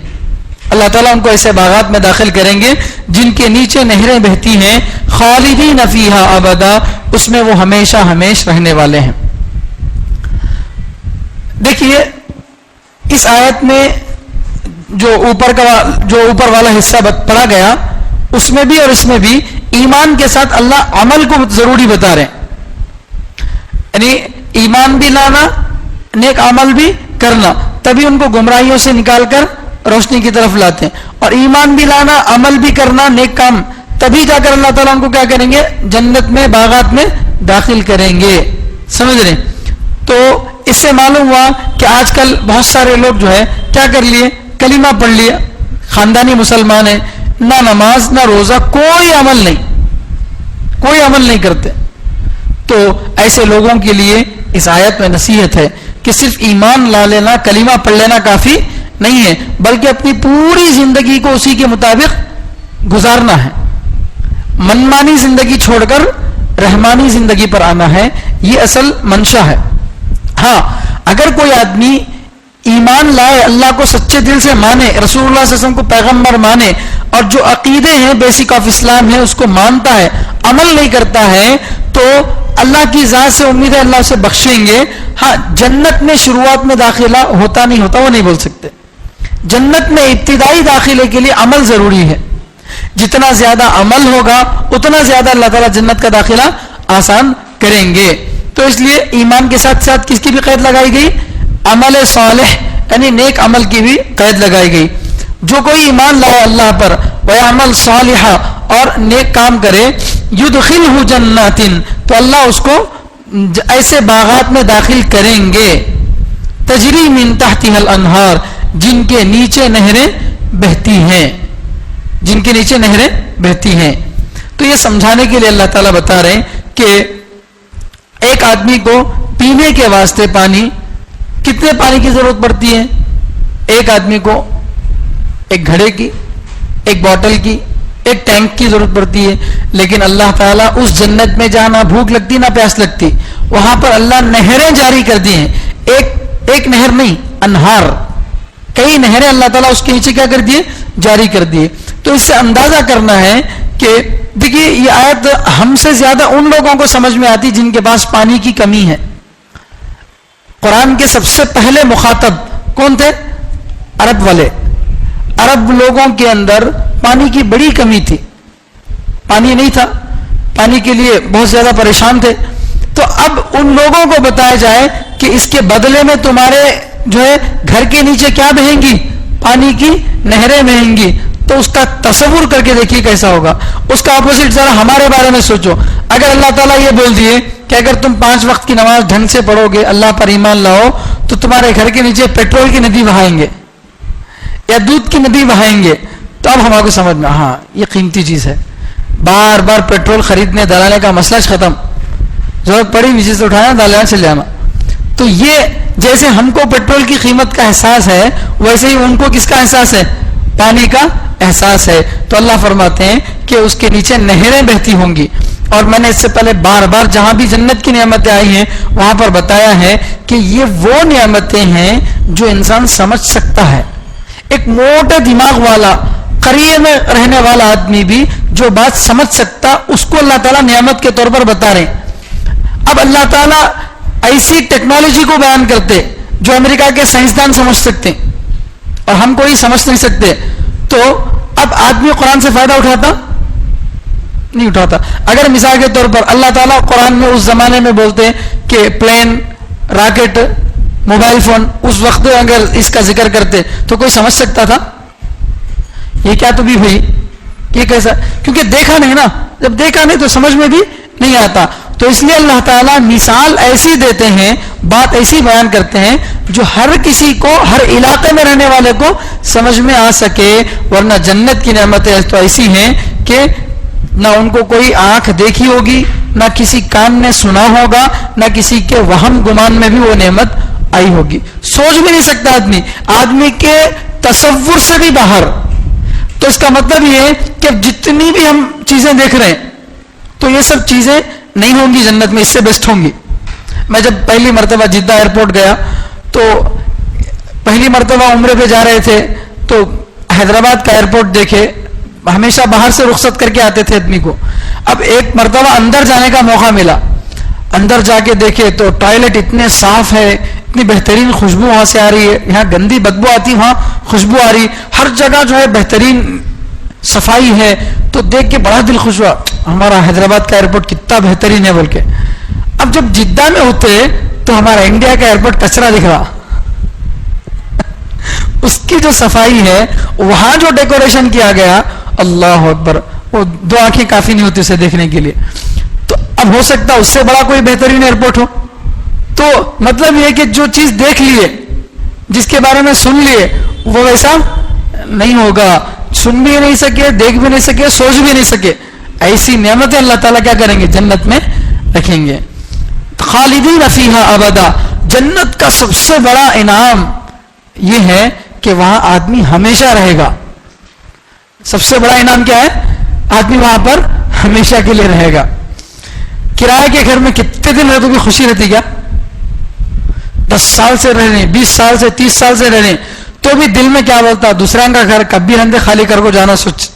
Speaker 2: اللہ تعالیٰ ان کو ایسے باغات میں داخل کریں گے جن کے نیچے نہریں بہتی ہیں, خالدین فیہا ابدا, اس میں وہ ہمیشہ ہمیش رہنے والے ہیں. دیکھیے اس آیت میں جو اوپر والا حصہ پڑھا گیا, اس میں بھی اور اس میں بھی ایمان کے ساتھ اللہ عمل کو ضروری بتا رہے ہیں. یعنی ایمان بھی لانا, نیک عمل بھی کرنا, تبھی ان کو گمراہیوں سے نکال کر روشنی کی طرف لاتے ہیں. اور ایمان بھی لانا, عمل بھی کرنا, نیک کام, تبھی جا کر اللہ تعالیٰ ان کو کیا کریں گے؟ جنت میں باغات میں داخل کریں گے. سمجھ رہے ہیں؟ تو اس سے معلوم ہوا کہ آج کل بہت سارے لوگ جو ہے کیا کر لیے, کلمہ پڑھ لیا, خاندانی مسلمان ہیں, نہ نماز نہ روزہ, کوئی عمل نہیں کرتے. تو ایسے لوگوں کے لیے اس آیت میں نصیحت ہے کہ صرف ایمان لا لینا, کلمہ پڑھ لینا کافی نہیں ہے, بلکہ اپنی پوری زندگی کو اسی کے مطابق گزارنا ہے. منمانی زندگی چھوڑ کر رحمانی زندگی پر آنا ہے, یہ اصل منشا ہے. ہاں اگر کوئی آدمی ایمان لائے, اللہ کو سچے دل سے مانے, رسول اللہ صلی اللہ علیہ وسلم کو پیغمبر مانے, اور جو عقیدے ہیں بیسک آف اسلام ہے اس کو مانتا ہے, عمل نہیں کرتا ہے, تو اللہ کی ذات سے امید ہے اللہ اسے بخشیں گے. ہاں جنت میں شروعات میں داخلہ ہوتا نہیں ہوتا وہ نہیں بول سکتے. جنت میں ابتدائی داخلے کے لیے عمل ضروری ہے. جتنا زیادہ عمل ہوگا اتنا زیادہ اللہ تعالیٰ جنت کا داخلہ آسان کریں گے. تو اس لیے ایمان کے ساتھ ساتھ کس کی بھی قید لگائی گئی؟ عمل صالح, یعنی نیک عمل کی بھی قید لگائی گئی. جو کوئی ایمان لائے اللہ پر, وَيَعْمَلْ صَالِحًا, اور نیک کام کرے, يُدْخِلْهُ جَنَّاتٍ, تو اللہ اس کو ایسے باغات میں داخل کریں گے, تجری من تحتها الانہار, جن کے نیچے نہریں بہتی ہیں, جن کے نیچے نہریں بہتی ہیں. تو یہ سمجھانے کے لیے اللہ تعالیٰ بتا رہے ہیں کہ ایک آدمی کو پینے کے واسطے پانی, کتنے پانی کی ضرورت پڑتی ہے؟ ایک آدمی کو ایک گھڑے کی, ایک بوتل کی, ایک ٹینک کی ضرورت پڑتی ہے. لیکن اللہ تعالیٰ اس جنت میں جہاں نہ بھوک لگتی نہ پیاس لگتی, وہاں پر اللہ نہریں جاری کر دی ہیں. ایک نہر نہیں, انہار, کئی نہریں اللہ تعالیٰ اس کے نیچے کیا کر دیے؟ جاری کر دیے. تو اس سے اندازہ کرنا ہے کہ دیکھیے یہ آیت ہم سے زیادہ ان لوگوں کو سمجھ میں آتی جن کے پاس پانی کی کمی ہے. قرآن کے سب سے پہلے مخاطب کون تھے؟ عرب والے. عرب لوگوں کے اندر پانی کی بڑی کمی تھی, پانی نہیں تھا, پانی کے لیے بہت زیادہ پریشان تھے. تو اب ان لوگوں کو بتایا جائے کہ اس کے بدلے میں تمہارے جو ہے گھر کے نیچے کیا بہیں گی؟ پانی کی نہریں بہیں گی. تو اس کا تصور کر کے دیکھیے کیسا ہوگا. اس کا اپوزٹ ذرا ہمارے بارے میں سوچو. اگر اللہ تعالیٰ یہ بول دیے کہ اگر تم 5 وقت کی نماز ڈھنگ سے پڑھو گے, اللہ پر ایمان لاؤ, تو تمہارے گھر کے نیچے پیٹرول کی ندی بہائیں گے یا دودھ کی ندی بہائیں گے, تو اب ہمارے کو سمجھ میں ہاں یہ قیمتی چیز ہے. بار بار پیٹرول خریدنے دلانے کا مسئلہ ختم, ضرورت پڑی نیچے سے اٹھانا دلانا چل جانا. تو یہ جیسے ہم کو پیٹرول کی قیمت کا احساس ہے, ویسے ہی ان کو کس کا احساس ہے؟ پانی کا احساس ہے. تو اللہ فرماتے ہیں کہ اس کے نیچے نہریں بہتی ہوں گی. اور میں نے اس سے پہلے بار بار جہاں بھی جنت کی نعمتیں آئی ہیں وہاں پر بتایا ہے کہ یہ وہ نعمتیں ہیں جو انسان سمجھ سکتا ہے. ایک موٹے دماغ والا, قریے میں رہنے والا آدمی بھی جو بات سمجھ سکتا, اس کو اللہ تعالیٰ نعمت کے طور پر بتا رہے ہیں. اب اللہ تعالیٰ ایسی ٹیکنالوجی کو بیان کرتے جو امریکہ کے سائنسدان سمجھ سکتے اور ہم کوئی سمجھ نہیں سکتے, تو اب آدمی قرآن سے فائدہ اٹھاتا نہیں اٹھاتا. اگر مثال کے طور پر اللہ تعالیٰ قرآن میں اس زمانے میں بولتے کہ پلین, راکٹ, موبائل فون, اس وقت اگر اس کا ذکر کرتے تو کوئی سمجھ سکتا تھا؟ یہ کیا تو بھی ہوئی, یہ کیسا؟ کیونکہ دیکھا نہیں نا, جب دیکھا نہیں تو سمجھ میں بھی نہیں آتا. تو اس لیے اللہ تعالیٰ مثال ایسی دیتے ہیں, بات ایسی بیان کرتے ہیں جو ہر کسی کو, ہر علاقے میں رہنے والے کو سمجھ میں آ سکے. ورنہ جنت کی نعمتیں تو ایسی ہیں کہ نہ ان کو کوئی آنکھ دیکھی ہوگی, نہ کسی کان نے سنا ہوگا, نہ کسی کے وہم گمان میں بھی وہ نعمت آئی ہوگی. سوچ بھی نہیں سکتا آدمی, آدمی کے تصور سے بھی باہر. تو اس کا مطلب یہ ہے کہ جتنی بھی ہم چیزیں دیکھ رہے ہیں تو یہ سب چیزیں نہیں ہوں گی جنت میں, اس سے بیسٹ ہوں گی. میں جب پہلی مرتبہ جدہ ایئرپورٹ گیا تو پہلی مرتبہ عمرے پہ جا رہے تھے تو حیدرآباد کا ایئرپورٹ دیکھے, ہمیشہ باہر سے رخصت کر کے آتے تھے آدمی کو. اب ایک مرتبہ اندر جانے کا موقع ملا, اندر جا کے دیکھے تو ٹوائلٹ اتنے صاف ہے, اتنی بہترین خوشبو وہاں سے آ رہی ہے. یہاں گندی بدبو آتی, وہاں خوشبو آ رہی, ہر جگہ جو ہے بہترین صفائی ہے. تو دیکھ کے بڑا دل خوش ہوا, ہمارا حیدرآباد کا ایئرپورٹ کتنا بہترین ہے بول کے. اب جب جدہ میں ہوتے تو ہمارا انڈیا کا ایئرپورٹ کچرا دکھ رہا. اس کی جو صفائی ہے, وہاں جو ڈیکوریشن کیا گیا, اللہ اکبر, وہ 2 آنکھیں کافی نہیں ہوتی اسے دیکھنے کے لیے. تو اب ہو سکتا اس سے بڑا کوئی بہترین ایئرپورٹ ہو. تو مطلب یہ کہ جو چیز دیکھ لیے, جس کے بارے میں سن لیے, وہ ویسا نہیں ہوگا. سن بھی نہیں سکے, دیکھ بھی نہیں سکے, سوچ بھی نہیں سکے. ایسی نعمتیں اللہ تعالیٰ کیا کریں گے؟ جنت میں رکھیں گے. خالدین فیہا ابدا. جنت کا سب سے بڑا انعام یہ ہے کہ وہاں آدمی ہمیشہ رہے گا. سب سے بڑا انعام کیا ہے؟ آدمی وہاں پر ہمیشہ کے لیے رہے گا. کرائے کے گھر میں کتنے دن رہے تو بھی خوشی رہتی کیا؟ 10 سال سے رہ رہے, 20 سال سے, 30 سال سے رہ رہے, تو بھی دل میں کیا بولتا, دوسرا کا گھر کبھی رندے خالی کر کو جانا سوچ.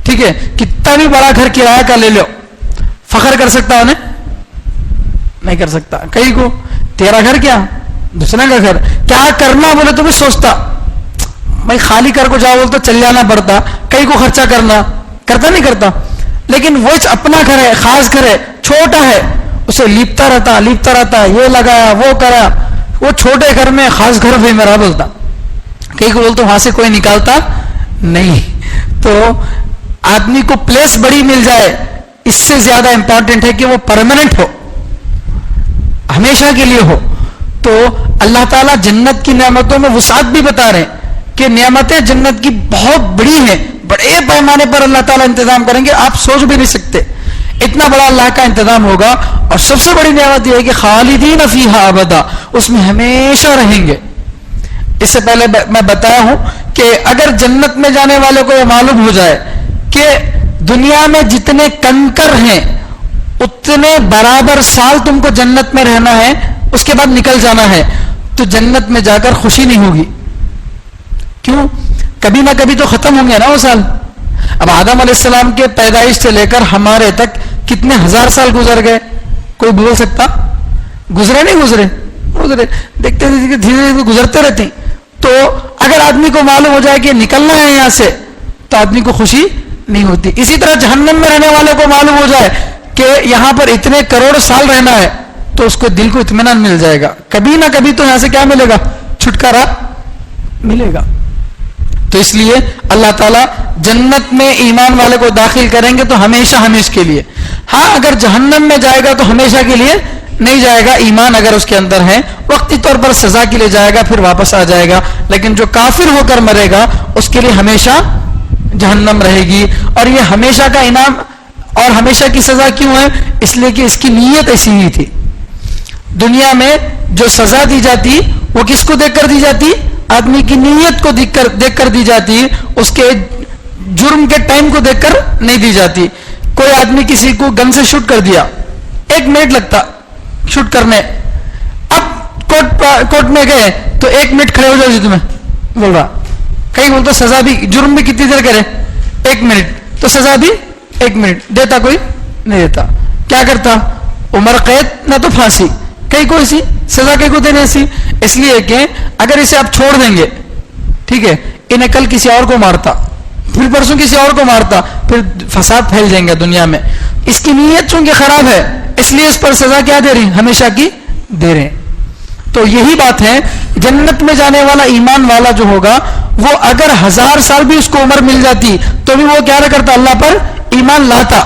Speaker 2: ٹھیک ہے, کتنا بھی بڑا گھر کرایہ کا لے لو, فخر کر سکتا انہیں نہیں کر سکتا. کئی کو تیرا گھر کیا, دوسرا کا گھر کیا کرنا بولے تو بھی سوچتا, میں خالی کر کو جاؤ بول تو چل جانا پڑتا. کئی کو خرچہ کرنا کرتا نہیں کرتا, لیکن وہ اپنا گھر ہے, خاص گھر ہے, چھوٹا ہے, اسے لیپتا رہتا, یہ لگایا وہ کرا. وہ چھوٹے گھر میں خاص گھر بھی میرا بولتا. کئی کو بولتا وہاں سے کوئی نکالتا نہیں. تو آدمی کو پلیس بڑی مل جائے, اس سے زیادہ امپورٹنٹ ہے کہ وہ پرماننٹ ہو, ہمیشہ کے لیے ہو. تو اللہ تعالیٰ جنت کی نعمتوں میں وسعت بھی بتا رہے ہیں کہ نعمتیں جنت کی بہت بڑی ہیں, بڑے پیمانے پر اللہ تعالیٰ انتظام کریں گے, آپ سوچ بھی نہیں سکتے اتنا بڑا اللہ کا انتظام ہوگا. اور سب سے بڑی نعمت یہ ہے کہ خالدین فیہا ابدا, اس میں ہمیشہ رہیں گے. اس سے پہلے میں بتایا ہوں کہ اگر جنت میں جانے والے کو یہ معلوم ہو جائے کہ دنیا میں جتنے کنکر ہیں اتنے برابر سال تم کو جنت میں رہنا ہے, اس کے بعد نکل جانا ہے, تو جنت میں جا کر خوشی نہیں ہوگی. کیوں؟ کبھی نہ کبھی تو ختم ہوں گے نا وہ سال. اب آدم علیہ السلام کے پیدائش سے لے کر ہمارے تک کتنے ہزار سال گزر گئے, کوئی بول سکتا؟ گزرے نہیں گزرے؟ دیکھتے دھیرے دھیرے گزرتے رہتے ہیں. تو اگر آدمی کو معلوم ہو جائے کہ نکلنا ہے یہاں سے, تو آدمی کو خوشی نہیں ہوتی. اسی طرح جہنم میں رہنے والے کو معلوم ہو جائے کہ یہاں پر اتنے کروڑ سال رہنا ہے, تو اس کو دل کو اطمینان مل جائے گا. کبھی نہ کبھی تو یہاں سے کیا ملے گا؟ چھٹکارا ملے گا. تو اس لیے اللہ تعالیٰ جنت میں ایمان والے کو داخل کریں گے تو ہمیشہ ہمیشہ کے لیے. ہاں اگر جہنم میں جائے گا تو ہمیشہ کے لیے نہیں جائے گا. ایمان اگر اس کے اندر ہے وقتی طور پر سزا کے لیے جائے گا, پھر واپس آ جائے گا. لیکن جو کافر ہو کر مرے گا اس کے لیے ہمیشہ جہنم رہے گی. اور یہ ہمیشہ کا انعام اور ہمیشہ کی سزا کیوں ہے؟ اس لیے کہ اس کی نیت ایسی ہی تھی. دنیا میں جو سزا دی جاتی وہ کس کو دیکھ کر دی جاتی؟ آدمی کی نیت کو دیکھ کر دی جاتی, اس کے جرم کے ٹائم کو دیکھ کر نہیں دی جاتی. کوئی آدمی کسی کو گن سے شوٹ کر دیا, 1 منٹ لگتا شوٹ کرنے, اب کورٹ میں گئے تو 1 منٹ کھڑے ہو جاؤ جی تمہیں بول رہا. کہیں بولتا سزا بھی, جرم بھی کتنی دیر کرے؟ 1 منٹ, تو سزا بھی 1 منٹ دیتا, کوئی نہیں دیتا. کیا کرتا؟ عمر قید نہ تو پھانسی, کہیں کوئی سی سزا کہیں کو دینے سی. اس لیے کہ اگر اسے آپ چھوڑ دیں گے, ٹھیک ہے, انہیں کل کسی اور کو مارتا, پھر پرسوں کسی اور کو مارتا, پھر فساد پھیل جائیں گے دنیا میں. اس کی نیت چونکہ خراب ہے اس لیے اس پر سزا کیا دے رہی؟ ہمیشہ کی دے رہے ہیں. تو یہی بات ہے, جنت میں جانے والا ایمان والا جو ہوگا وہ اگر 1000 سال بھی اس کو عمر مل جاتی تو بھی وہ کیا نہ کرتا؟ اللہ پر ایمان لاتا.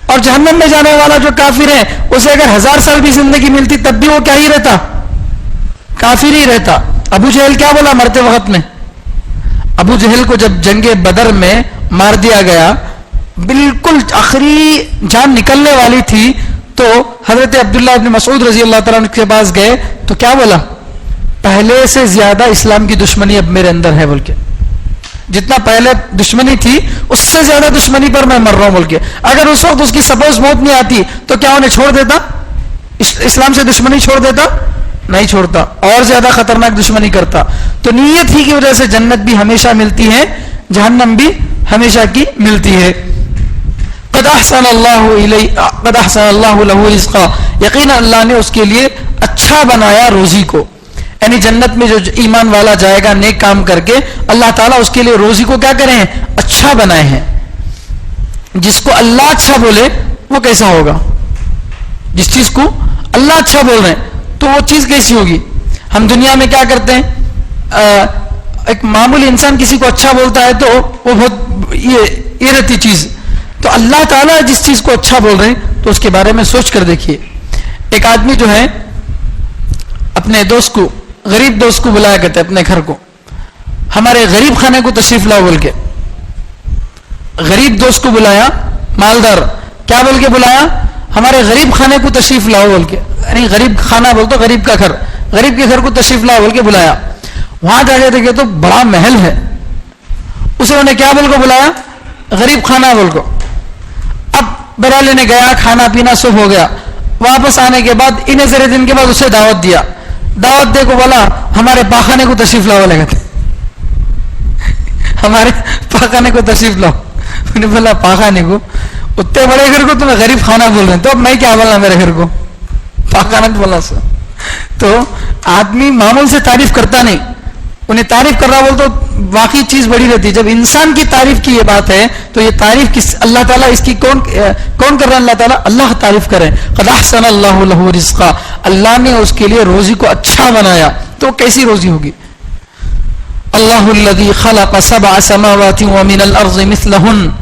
Speaker 2: اور جہنم میں جانے والا جو کافر ہے اسے اگر 1000 سال بھی زندگی ملتی تب بھی وہ کیا ہی رہتا؟ کافر ہی رہتا. ابو جہل کیا بولا مرتے وقت میں؟ ابو جہل کو جب جنگ بدر میں مار دیا گیا, بالکل آخری جان نکلنے والی تھی, تو حضرت عبداللہ ابن مسعود رضی اللہ تعالیٰ عنہ کے پاس گئے تو کیا بولا؟ پہلے سے زیادہ اسلام کی دشمنی اب میرے اندر ہے بول کے. جتنا پہلے دشمنی تھی اس سے زیادہ دشمنی پر میں مر رہا ہوں بول کے. اگر اس وقت اس کی سپوز موت نہیں آتی تو کیا انہیں چھوڑ دیتا؟ اسلام سے دشمنی چھوڑ دیتا؟ نہیں چھوڑتا, اور زیادہ خطرناک دشمنی کرتا. تو نیت ہی کی وجہ سے جنت بھی ہمیشہ ملتی ہے, جہنم بھی ہمیشہ کی ملتی ہے. قد احسن اللہ له رزقا, یقینا اللہ نے اس کے لیے اچھا بنایا روزی کو. یعنی جنت میں جو ایمان والا جائے گا نیک کام کر کے, اللہ تعالیٰ اس کے لیے روزی کو کیا کرے ہیں؟ اچھا بنائے ہیں. جس کو اللہ اچھا بولے وہ کیسا ہوگا؟ جس چیز کو اللہ اچھا بول رہے ہیں تو وہ چیز کیسی ہوگی؟ ہم دنیا میں کیا کرتے ہیں, ایک معمولی انسان کسی کو اچھا بولتا ہے تو وہ بہت یہ رہتی چیز. تو اللہ تعالیٰ جس چیز کو اچھا بول رہے ہیں تو اس کے بارے میں سوچ کر دیکھیے. ایک آدمی جو ہے اپنے دوست کو, غریب دوست کو بلایا کرتے اپنے گھر کو, ہمارے غریب خانے کو تشریف لاؤ بول کے. غریب دوست کو بلایا, مالدار, کیا بول کے بلایا؟ ہمارے غریب خانے کو تشریف لاؤ بول کے. یعنی غریب خانہ بول تو غریب کا گھر, غریب کے گھر کو تشریف لاؤ بول کے بلایا. وہاں جا کے دیکھے تو بڑا محل ہے, اسے انہوں نے کیا بول کو بلایا؟ غریب خانہ بول کو. اب بہرحال نے گیا, کھانا پینا سب ہو گیا. واپس آنے کے بعد انہیں ذرے دن کے بعد اسے دعوت دیا. دعوت دے کو بولا ہمارے پاخانے کو تشریف لاؤ لگا تھے, ہمارے پاخانے کو تشریف لاؤ. انہیں بولا پاخانے کو, اتنے بڑے گھر کو تمہیں غریب خانہ بول رہے ہیں, تو اب میں کیا بولنا میرے گھر کو پاخانہ بولا سر. تو آدمی معمول سے تعریف کرتا نہیں, انہیں تعریف کر رہا بول تو واقعی چیز بڑی رہتی ہے. جب انسان کی تعریف کی یہ بات ہے تو یہ تعریف کس اللہ تعالیٰ اس کی کون کر رہا ہے؟ اللہ تعالیٰ, اللہ تعریف کرے. قد احسن اللہ له رزقا, اللہ نے اس کے لیے روزی کو اچھا بنایا. تو کیسی روزی ہوگی؟ اللہ الذی خلق 7 سماوات ومن الارض مثلهن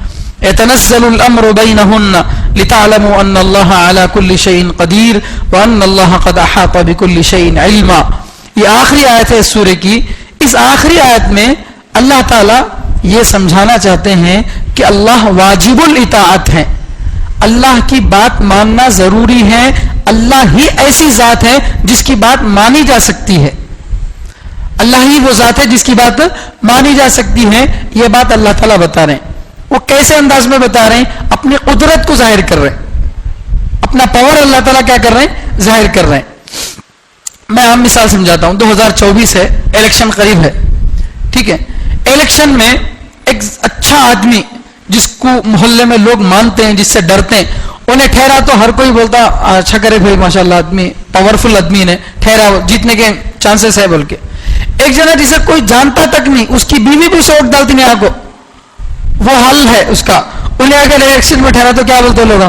Speaker 2: يتنزل الامر بينهن لتعلموا ان الله على كل شيء قدير وان الله قد احاط بكل شيء علما. یہ آخری آیت ہے اس سورے کی. اس آخری آیت میں اللہ تعالیٰ یہ سمجھانا چاہتے ہیں کہ اللہ واجب الاطاعت ہے, اللہ کی بات ماننا ضروری ہے. اللہ ہی ایسی ذات ہے جس کی بات مانی جا سکتی ہے, اللہ ہی وہ ذات ہے جس کی بات مانی جا سکتی ہے. یہ بات اللہ تعالیٰ بتا رہے ہیں. وہ کیسے انداز میں بتا رہے ہیں؟ اپنی قدرت کو ظاہر کر رہے ہیں, اپنا پاور اللہ تعالیٰ کیا کر رہے ہیں؟ ظاہر کر رہے ہیں. میں عام مثال سمجھاتا ہوں. 2024 ہے, الیکشن قریب ہے, ٹھیک ہے. الیکشن میں ایک اچھا آدمی جس کو محلے میں لوگ مانتے ہیں, جس سے ڈرتے ہیں, انہیں ٹھہرا تو ہر کوئی بولتا اچھا کرے بھائی ماشاءاللہ آدمی پاورفل آدمی نے ٹھہرا, جیتنے کے چانسز ہے بول کے. ایک جنا جسے کوئی جانتا تک نہیں, اس کی بیوی بھی سوٹ ڈالتی نہیں آگو, وہ حل ہے اس کا. انہیں اگر الیکشن میں ٹھہرا تو کیا بولتے لوگ؟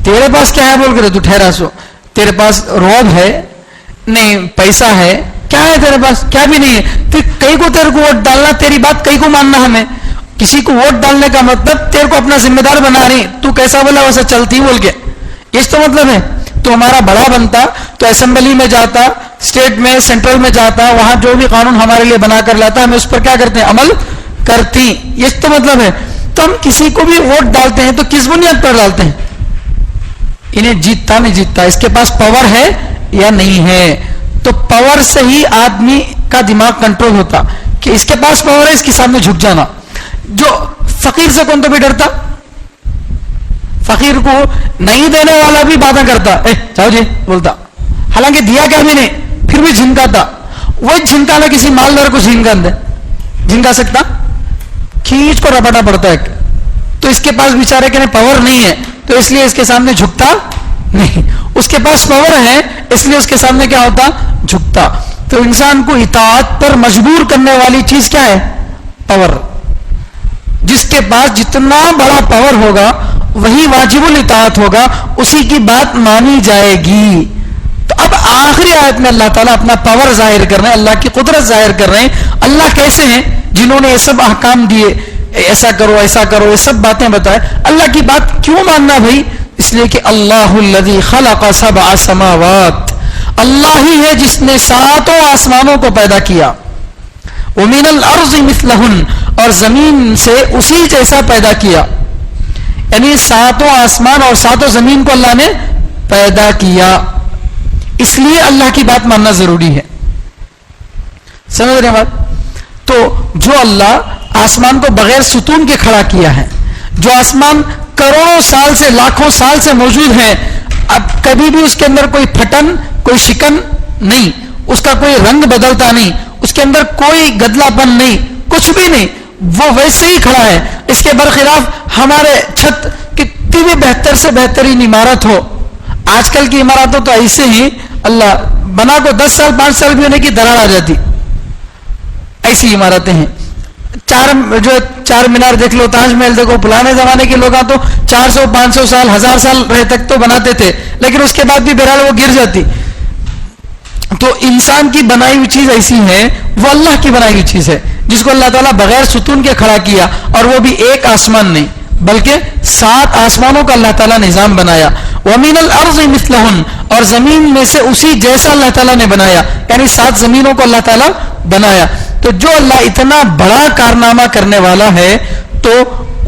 Speaker 2: تیرے پاس کیا ہے بول کے تو ٹھہرا سو, تیرے پاس روب ہے نہیں, پیسہ ہے, کیا ہے تیرے پاس؟ کیا بھی نہیں ہے. پھر کئی کو تیرے کو ووٹ ڈالنا، تیری بات کئی کو ماننا. ہمیں کسی کو ووٹ ڈالنے کا مطلب تیرے کو اپنا ذمہ دار بنا رہی، تو کیسا بولا ویسا چلتی بول کے، اس تو مطلب ہے. تو ہمارا بڑا بنتا تو اسمبلی میں جاتا، اسٹیٹ میں، سینٹرل میں جاتا، وہاں جو بھی قانون ہمارے لیے بنا کر لاتا ہمیں اس پر کیا کرتے ہیں؟ عمل کرتی. یہ تو مطلب ہے. تو ہم کسی کو بھی ووٹ ڈالتے ہیں تو کس بنیاد پر ڈالتے ہیں؟ انہیں جیتتا نہیں جیتتا، اس کے پاس پاور ہے یا نہیں ہے. تو پاور سے ہی آدمی کا دماغ کنٹرول ہوتا کہ اس کے پاس پاور ہے، اس کے سامنے جھک جانا. جو فقیر سے کون تو بھی ڈرتا، فقیر کو نہیں دینے والا بھی باتیں کرتا، جاؤ جی بولتا، حالانکہ دیا کیا بھی نہیں، پھر بھی جھنکاتا. وہ جھنکانا کسی مالدار کو جھنکا سکتا؟ کھینچ کو رپٹا پڑتا ہے. تو اس کے پاس بیچارے کے پاور نہیں ہے تو اس لیے اس کے سامنے جھکتا نہیں. اس کے پاس پاور ہے اس لیے اس کے سامنے کیا ہوتا؟ جھکتا. تو انسان کو اطاعت پر مجبور کرنے والی چیز کیا ہے؟ پاور. جس کے پاس جتنا بڑا پاور ہوگا وہی واجب الاطاعت ہوگا، اسی کی بات مانی جائے گی. تو اب آخری آیت میں اللہ تعالیٰ اپنا پاور ظاہر کر رہے ہیں، اللہ کی قدرت ظاہر کر رہے ہیں. اللہ کیسے ہیں؟ جنہوں نے یہ سب احکام دیے، ایسا کرو ایسا کرو، یہ سب باتیں بتائے. اللہ کی بات کیوں ماننا بھائی؟ اس لیے کہ اللہ الذی خلق سبع سماوات، اللہ ہی ہے جس نے 7 آسمانوں کو پیدا کیا. ومن الارض مثلہن، اور زمین سے اسی جیسا پیدا کیا. یعنی 7 آسمان اور 7 زمین کو اللہ نے پیدا کیا. اس لیے اللہ کی بات ماننا ضروری ہے. سمجھ رہے ہیں بات؟ تو جو اللہ آسمان کو بغیر ستون کے کھڑا کیا ہے، جو آسمان کروڑوں سال سے، لاکھوں سال سے موجود ہے، اب کبھی بھی اس کے اندر کوئی پھٹن، کوئی شکن نہیں، اس کا کوئی رنگ بدلتا نہیں، اس کے اندر کوئی گدلا پن نہیں، کچھ بھی نہیں، وہ ویسے ہی کھڑا ہے. اس کے برخلاف ہمارے چھت کتنی بھی بہتر سے بہترین عمارت ہو، آج کل کی عمارتوں تو ایسے ہی اللہ بنا کو 10 سال 5 سال بھی ہونے کی درار آ جاتی، ایسی عمارتیں ہیں. چار مینار دیکھ لو، تاج محل دیکھو، پرانے زمانے کے لوگ تو 400 500 سال 1000 سال رہے تک تو بناتے تھے، لیکن اس کے بعد بھی بہرحال وہ گر جاتی. تو انسان کی بنائی ہوئی چیز ایسی ہے، وہ اللہ کی بنائی ہوئی چیز ہے جس کو اللہ تعالیٰ بغیر ستون کے کھڑا کیا، اور وہ بھی ایک آسمان نہیں بلکہ 7 آسمانوں کا اللہ تعالیٰ نظام بنایا. وَمِنَ الْأَرْضِ مِثْلَهُنْ، اور زمین میں سے اسی جیسا اللہ تعالیٰ نے بنایا، یعنی 7 زمینوں کو اللہ تعالیٰ بنایا. تو جو اللہ اتنا بڑا کارنامہ کرنے والا ہے تو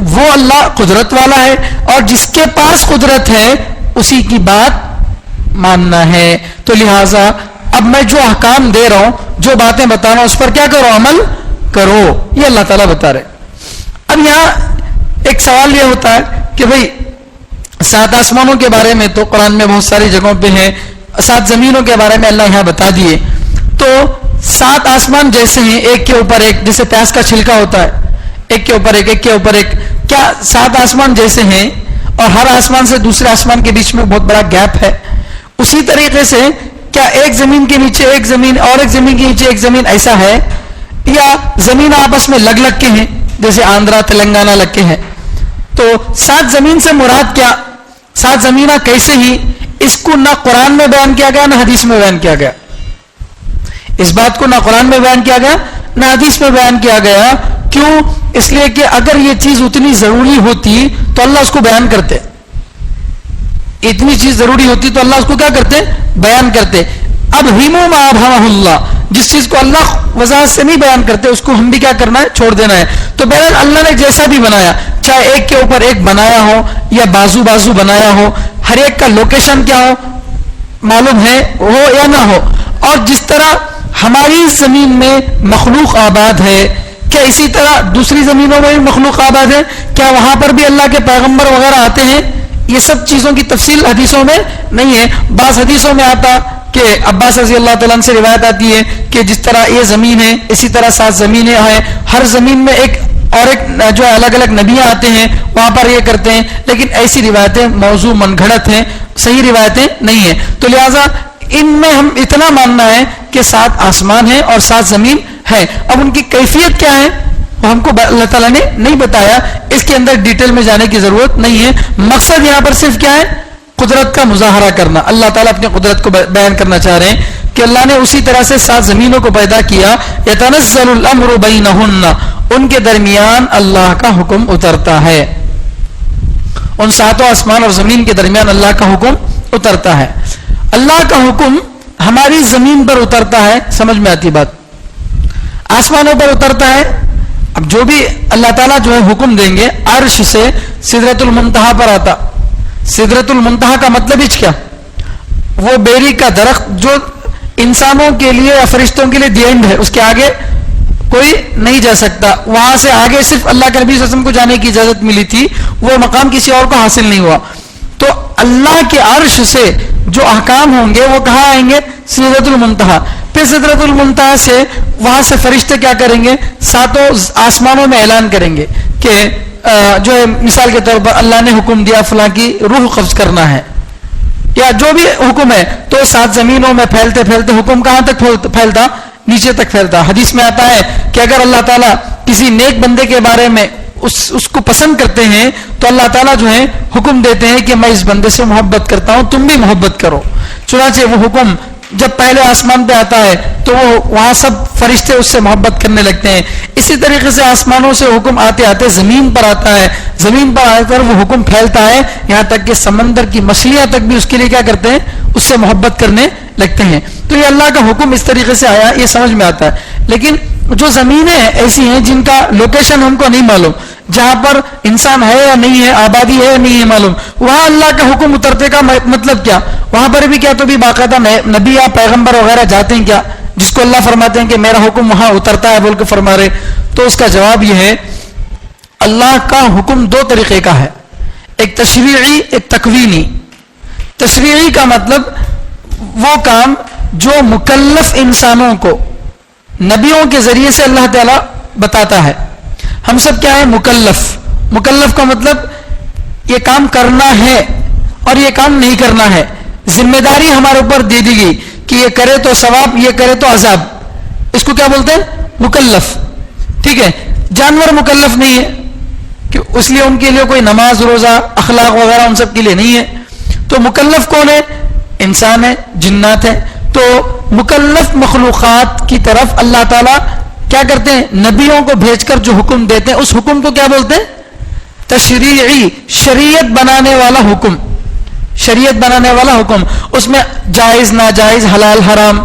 Speaker 2: وہ اللہ قدرت والا ہے، اور جس کے پاس قدرت ہے اسی کی بات ماننا ہے. تو لہٰذا اب میں جو احکام دے رہا ہوں، جو باتیں بتا رہا ہوں، اس پر کیا کرو؟ عمل کرو. یہ اللہ تعالیٰ بتا رہے. اب یہاں ایک سوال یہ ہوتا ہے کہ بھئی 7 آسمانوں کے بارے میں تو قرآن میں بہت ساری جگہوں پہ ہے، 7 زمینوں کے بارے میں اللہ یہاں بتا دیے. تو 7 آسمان جیسے ہیں، ایک کے اوپر ایک، جیسے پیاز کا چھلکا ہوتا ہے، ایک کے اوپر ایک، ایک کے اوپر ایک. کیا 7 آسمان جیسے ہیں اور ہر آسمان سے دوسرے آسمان کے بیچ میں بہت بڑا گیپ ہے؟ اسی طریقے سے کیا ایک زمین کے نیچے ایک زمین اور ایک زمین کے نیچے ایک زمین ایسا ہے، یا زمین آپس میں لگ لگ کے ہیں جیسے آندھرا تلنگانہ لگ کے ہیں؟ تو 7 زمین سے مراد کیا؟ 7 زمینہ کیسے ہی؟ اس کو نہ قرآن میں بیان کیا گیا نہ حدیث میں بیان کیا گیا. اس بات کو نہ قرآن میں بیان کیا گیا نہ حدیث میں بیان کیا گیا. کیوں؟ اس لیے کہ اگر یہ چیز اتنی ضروری ہوتی تو اللہ اس کو بیان کرتے. اتنی چیز ضروری ہوتی تو اللہ اس کو کیا کرتے؟ بیان کرتے. اب ہیمو ما ابہمہ اللہ، جس چیز کو اللہ وضاحت سے نہیں بیان کرتے اس کو ہم بھی کیا کرنا ہے؟ چھوڑ دینا ہے. تو بہرحال اللہ نے جیسا بھی بنایا، چاہے ایک کے اوپر ایک بنایا ہو یا بازو بازو بنایا ہو، ہر ایک کا لوکیشن کیا ہو معلوم ہے ہو یا نہ ہو. اور جس طرح ہماری زمین میں مخلوق آباد ہے، کیا اسی طرح دوسری زمینوں میں بھی مخلوق آباد ہے؟ کیا وہاں پر بھی اللہ کے پیغمبر وغیرہ آتے ہیں؟ یہ سب چیزوں کی تفصیل حدیثوں میں نہیں ہے. بعض حدیثوں میں آتا کہ عباس رضی اللہ تعالیٰ عنہ سے روایت آتی ہے کہ جس طرح یہ زمین ہے اسی طرح 7 زمینیں ہیں، ہر زمین میں ایک اور ایک جو الگ الگ نبیاں آتے ہیں وہاں پر یہ کرتے ہیں. لیکن ایسی روایتیں موضوع من گھڑت ہیں، صحیح روایتیں نہیں ہیں. تو لہٰذا ان میں ہم اتنا ماننا ہے کہ 7 آسمان ہیں اور 7 زمین ہے. اب ان کی کیفیت کیا ہے وہ ہم کو اللہ تعالیٰ نے نہیں بتایا، اس کے اندر ڈیٹیل میں جانے کی ضرورت نہیں ہے. مقصد یہاں پر صرف کیا ہے؟ قدرت کا مظاہرہ کرنا. اللہ تعالیٰ اپنی قدرت کو بیان کرنا چاہ رہے ہیں کہ اللہ نے اسی طرح سے 7 زمینوں کو پیدا کیا. یتنزل الامر بینہن، ان کے درمیان اللہ کا حکم اترتا ہے. ان 7 آسمان اور زمین کے درمیان اللہ کا حکم اترتا ہے. اللہ کا حکم ہماری زمین پر اترتا ہے، سمجھ میں آتی بات. آسمانوں پر اترتا ہے. اب جو بھی اللہ تعالیٰ جو ہے حکم دیں گے، عرش سے سدرۃ المنتہا پر آتا. سدرۃ المنتہا کا مطلب ہی کیا؟ وہ بیری کا درخت جو انسانوں کے لیے یا فرشتوں کے لیے دی اینڈ ہے، اس کے آگے کوئی نہیں جا سکتا. وہاں سے آگے صرف اللہ کے نبی صلی اللہ علیہ وسلم کو جانے کی اجازت ملی تھی، وہ مقام کسی اور کو حاصل نہیں ہوا. تو اللہ کے عرش سے جو احکام ہوں گے وہ کہاں آئیں گے؟ سدرۃ المنتہا. پھر سدرۃ المنتہا سے وہاں سے فرشتے کیا کریں گے؟ 7 آسمانوں میں اعلان کریں گے کہ جو ہے مثال کے طور پر اللہ نے حکم دیا فلاں کی روح قبض کرنا ہے، یا جو بھی حکم ہے. تو 7 زمینوں میں پھیلتے پھیلتے حکم کہاں تک پھیلتا؟ نیچے تک پھیلتا. حدیث میں آتا ہے کہ اگر اللہ تعالیٰ کسی نیک بندے کے بارے میں اس کو پسند کرتے ہیں تو اللہ تعالیٰ جو ہے حکم دیتے ہیں کہ میں اس بندے سے محبت کرتا ہوں، تم بھی محبت کرو. چنانچہ وہ حکم جب پہلے آسمان پہ آتا ہے تو وہ وہاں سب فرشتے اس سے محبت کرنے لگتے ہیں. اسی طریقے سے آسمانوں سے حکم آتے آتے زمین پر آتا ہے. زمین پر آ کر وہ حکم پھیلتا ہے یہاں تک کہ سمندر کی مچھلیاں تک بھی اس کے لیے کیا کرتے ہیں؟ اس سے محبت کرنے لگتے ہیں. تو یہ اللہ کا حکم اس طریقے سے آیا، یہ سمجھ میں آتا ہے. لیکن جو زمینیں ایسی ہیں جن کا لوکیشن ہم کو نہیں معلوم، جہاں پر انسان ہے یا نہیں ہے، آبادی ہے یا نہیں ہے معلوم، وہاں اللہ کا حکم اترتے کا مطلب کیا؟ وہاں پر بھی کیا تو بھی باقاعدہ نبی یا پیغمبر وغیرہ جاتے ہیں کیا، جس کو اللہ فرماتے ہیں کہ میرا حکم وہاں اترتا ہے بول کے فرما رہے؟ تو اس کا جواب یہ ہے اللہ کا حکم 2 طریقے کا ہے، ایک تشریعی ایک تکوینی. تشریعی کا مطلب وہ کام جو مکلف انسانوں کو نبیوں کے ذریعے سے اللہ تعالیٰ بتاتا ہے. ہم سب کیا ہے؟ مکلف. مکلف کا مطلب یہ کام کرنا ہے اور یہ کام نہیں کرنا ہے. ذمہ داری ہمارے اوپر دے دی گئی کہ یہ کرے تو ثواب، یہ کرے تو عذاب. اس کو کیا بولتے ہیں؟ مکلف. ٹھیک ہے. جانور مکلف نہیں ہے کہ اس لیے ان کے لیے کوئی نماز روزہ اخلاق وغیرہ ان سب کے لیے نہیں ہے. تو مکلف کون ہے؟ انسان ہے، جنات ہے. تو مکلف مخلوقات کی طرف اللہ تعالیٰ کیا کرتے ہیں؟ نبیوں کو بھیج کر جو حکم دیتے ہیں اس حکم کو کیا بولتے ہیں؟ تشریعی، شریعت بنانے والا حکم. شریعت بنانے والا حکم، اس میں جائز ناجائز، حلال حرام،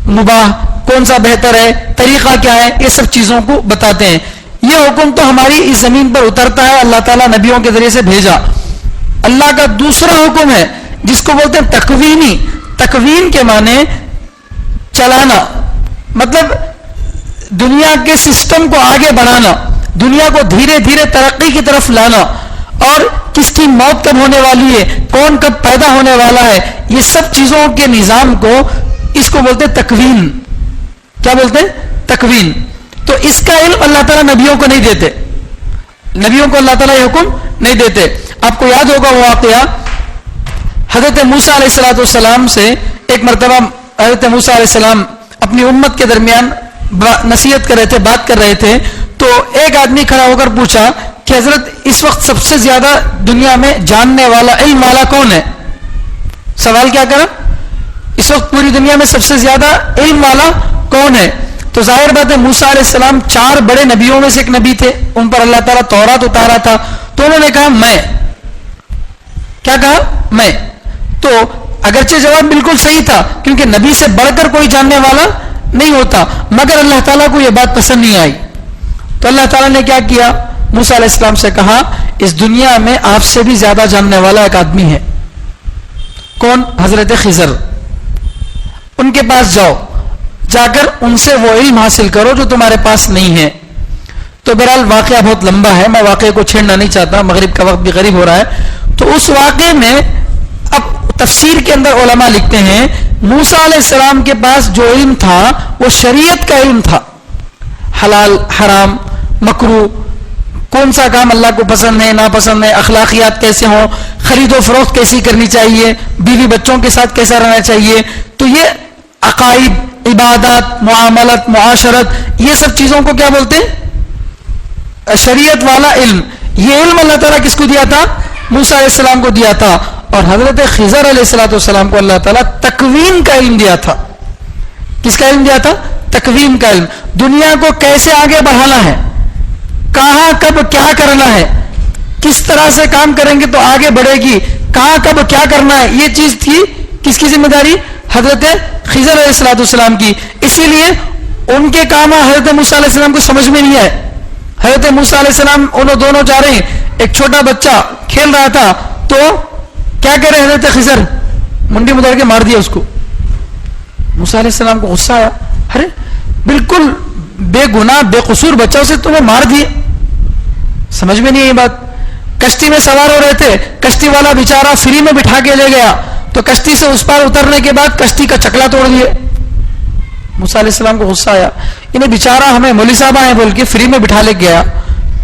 Speaker 2: مباح کون سا بہتر ہے، طریقہ کیا ہے، یہ سب چیزوں کو بتاتے ہیں. یہ حکم تو ہماری اس زمین پر اترتا ہے، اللہ تعالیٰ نبیوں کے ذریعے سے بھیجا. اللہ کا دوسرا حکم ہے جس کو بولتے ہیں تکوینی. تکوین کے معنی چلانا، مطلب دنیا کے سسٹم کو آگے بڑھانا، دنیا کو دھیرے دھیرے ترقی کی طرف لانا، اور کس کی موت کب ہونے والی ہے، کون کب پیدا ہونے والا ہے، یہ سب چیزوں کے نظام کو اس کو بولتے تکوین. کیا بولتے ہیں؟ تکوین. تو اس کا علم اللہ تعالیٰ نبیوں کو نہیں دیتے. نبیوں کو اللہ تعالیٰ یہ حکم نہیں دیتے. آپ کو یاد ہوگا وہ واقعہ حضرت موسیٰ علیہ السلام سے ایک مرتبہ حضرت موسیٰ علیہ السلام اپنی امت کے درمیان نصیحت کر رہے تھے، بات کر رہے تھے. تو ایک آدمی کھڑا ہو کر پوچھا کہ حضرت اس وقت سب سے زیادہ دنیا میں جاننے والا، علم والا کون ہے؟ سوال کیا کرا؟ اس وقت پوری دنیا میں سب سے زیادہ علم والا کون ہے؟ تو ظاہر بات ہے موسیٰ علیہ السلام 4 بڑے نبیوں میں سے ایک نبی تھے، ان پر اللہ تعالیٰ تورات اتارا تھا. تو انہوں نے کہا میں. کیا کہا؟ میں. تو اگرچہ جواب بالکل صحیح تھا کیونکہ نبی سے بڑھ کر کوئی جاننے والا نہیں ہوتا، مگر اللہ تعالیٰ کو یہ بات پسند نہیں آئی. تو اللہ تعالیٰ نے کیا کیا؟ موسیٰ علیہ السلام سے کہا اس دنیا میں آپ سے بھی زیادہ جاننے والا ایک آدمی ہے. کون؟ حضرت خضر. ان کے پاس جاؤ، جا کر ان سے وہ علم حاصل کرو جو تمہارے پاس نہیں ہے. تو بہرحال واقعہ بہت لمبا ہے، میں واقعے کو چھیڑنا نہیں چاہتا، مغرب کا وقت بھی قریب ہو رہا ہے. تو اس واقعے میں اب تفسیر کے اندر علماء لکھتے ہیں موسیٰ علیہ السلام کے پاس جو علم تھا وہ شریعت کا علم تھا. حلال حرام مکروہ، کون سا کام اللہ کو پسند ہے ناپسند ہے، اخلاقیات کیسے ہوں، خرید و فروخت کیسی کرنی چاہیے، بیوی بچوں کے ساتھ کیسا رہنا چاہیے. تو یہ عقائد، عبادات، معاملات، معاشرت، یہ سب چیزوں کو کیا بولتے ہیں؟ شریعت والا علم. یہ علم اللہ تعالیٰ کس کو دیا تھا؟ موسیٰ علیہ السلام کو دیا تھا. اور حضرت خضر علیہ السلام کو اللہ تعالیٰ تکوین کا علم دیا تھا. کس کا علم دیا تھا؟ تکوین کا علم. دنیا کو کیسے آگے بڑھانا ہے, کہاں کب کیا کرنا ہے, کس طرح سے کام کریں گے تو آگے بڑھے گی, کہاں کب کیا کرنا ہے, یہ چیز تھی کس کی ذمہ داری؟ حضرت خضر علیہ السلام کی. اسی لیے ان کے کام حضرت موسیٰ علیہ السلام کو سمجھ میں نہیں آئے. حضرت موسیٰ علیہ السلام انہوں دونوں جا رہے ہیں, ایک چھوٹا بچہ کھیل رہا تھا تو کیا کہہ رہے حضرت خضر, منڈی مدر کے مار دیا اس کو. موسیٰ علیہ السلام کو غصہ آیا, ارے بالکل بے گناہ بے قصور بچہ اسے تمہیں مار دیے, سمجھ میں نہیں یہ بات. کشتی میں سوار ہو رہے تھے, کشتی والا بیچارہ فری میں بٹھا کے لے گیا, تو کشتی سے اس پار اترنے کے بعد کشتی کا چکلا توڑ دیے. موسیٰ علیہ السلام کو غصہ آیا, انہیں بیچارہ ہمیں مولوی صاحب آئے بول کے فری میں بٹھا لے گیا,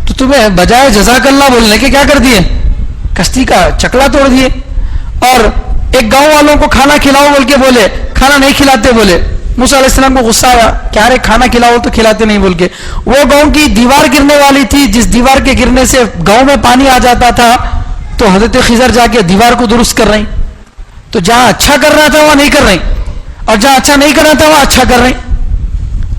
Speaker 2: تو تمہیں بجائے جزاک اللہ بولنے کے کیا کر دیے, کشتی کا چکلا توڑ دیے. اور ایک گاؤں والوں کو کھانا کھلاؤ بول کے بولے, کھانا نہیں کھلاتے بولے. موسیٰ علیہ السلام کو غصہ آیا, کیا رے کھانا کھلاؤ تو کھلاتے نہیں بول کے. وہ گاؤں کی دیوار گرنے والی تھی, جس دیوار کے گرنے سے گاؤں میں پانی آ جاتا تھا, تو حضرت خضر جا کے دیوار کو درست کر رہی. تو جہاں اچھا کر رہا تھا وہاں نہیں کر رہی, اور جہاں اچھا نہیں کر رہا تھا وہاں اچھا کر رہی.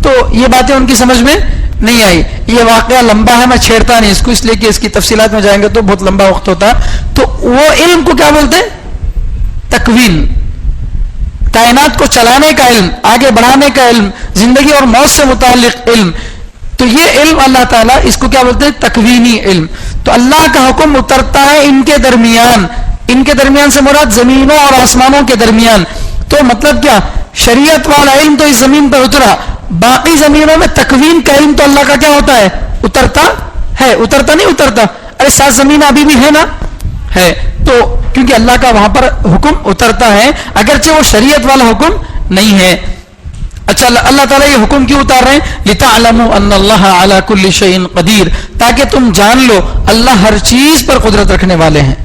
Speaker 2: تو یہ باتیں ان کی سمجھ میں نہیں آئی. یہ واقعہ لمبا ہے, میں چھیڑتا نہیں اس کو, اس لیے کہ اس کی تفصیلات میں جائیں گے تو بہت لمبا وقت ہوتا. تو وہ علم کو کیا بولتے ہیں؟ تکوین, کائنات کو چلانے کا علم, آگے بڑھانے کا علم, زندگی اور موت سے متعلق علم. تو یہ علم اللہ تعالیٰ اس کو کیا بولتے ہیں؟ تکوینی علم. تو اللہ کا حکم اترتا ہے ان کے درمیان, ان کے درمیان سے مراد زمینوں اور آسمانوں کے درمیان. تو مطلب کیا, شریعت والا علم تو اس زمین پر اترا, باقی زمینوں میں تکوین کا علم تو اللہ کا کیا ہوتا ہے؟ اترتا ہے. اترتا نہیں اترتا, ارے 7 زمین ابھی بھی ہے نا, ہے. تو کیونکہ اللہ کا وہاں پر حکم اترتا ہے, اگرچہ وہ شریعت والا حکم نہیں ہے. اچھا, اللہ تعالیٰ یہ حکم کیوں اتار رہے ہیں؟ لِتَعْلَمُوا أَنَّ اللَّهَ عَلَى كُلِّ شَيْءٍ قَدِيرٌ, تاکہ تم جان لو اللہ ہر چیز پر قدرت رکھنے والے ہیں,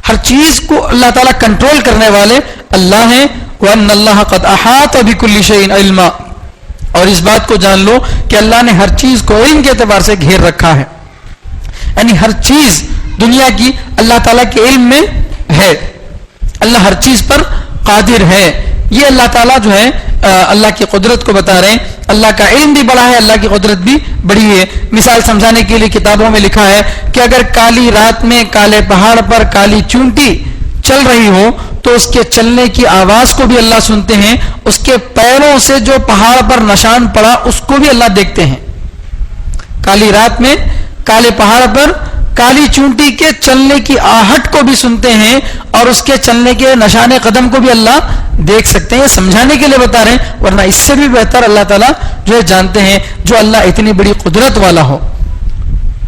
Speaker 2: ہر چیز کو اللہ تعالیٰ کنٹرول کرنے والے اللہ ہیں. وَأَنَّ اللَّهَ قَدْ أَحَاطَ بِكُلِّ شَيْءٍ عِلْمًا, اور اس بات کو جان لو کہ اللہ نے ہر چیز کو علم کے اعتبار سے گھیر رکھا ہے. یعنی ہر چیز دنیا کی اللہ تعالیٰ کے علم میں ہے, اللہ ہر چیز پر قادر ہے. یہ اللہ تعالیٰ جو ہے اللہ کی قدرت کو بتا رہے ہیں. اللہ کا علم بھی بڑا ہے, اللہ کی قدرت بھی بڑی ہے. مثال سمجھانے کے لیے کتابوں میں لکھا ہے کہ اگر کالی رات میں کالے پہاڑ پر کالی چونٹی چل رہی ہو تو اس کے چلنے کی آواز کو بھی اللہ سنتے ہیں, اس کے پیروں سے جو پہاڑ پر نشان پڑا اس کو بھی اللہ دیکھتے ہیں. کالی رات میں کالے پہاڑ پر کالی چونٹی کے چلنے کی آہٹ کو بھی سنتے ہیں, اور اس کے چلنے کے نشان قدم کو بھی اللہ دیکھ سکتے ہیں. یہ سمجھانے کے لیے بتا رہے ہیں, ورنہ اس سے بھی بہتر اللہ تعالیٰ جو ہے جانتے ہیں, جو اللہ اتنی بڑی قدرت والا ہو.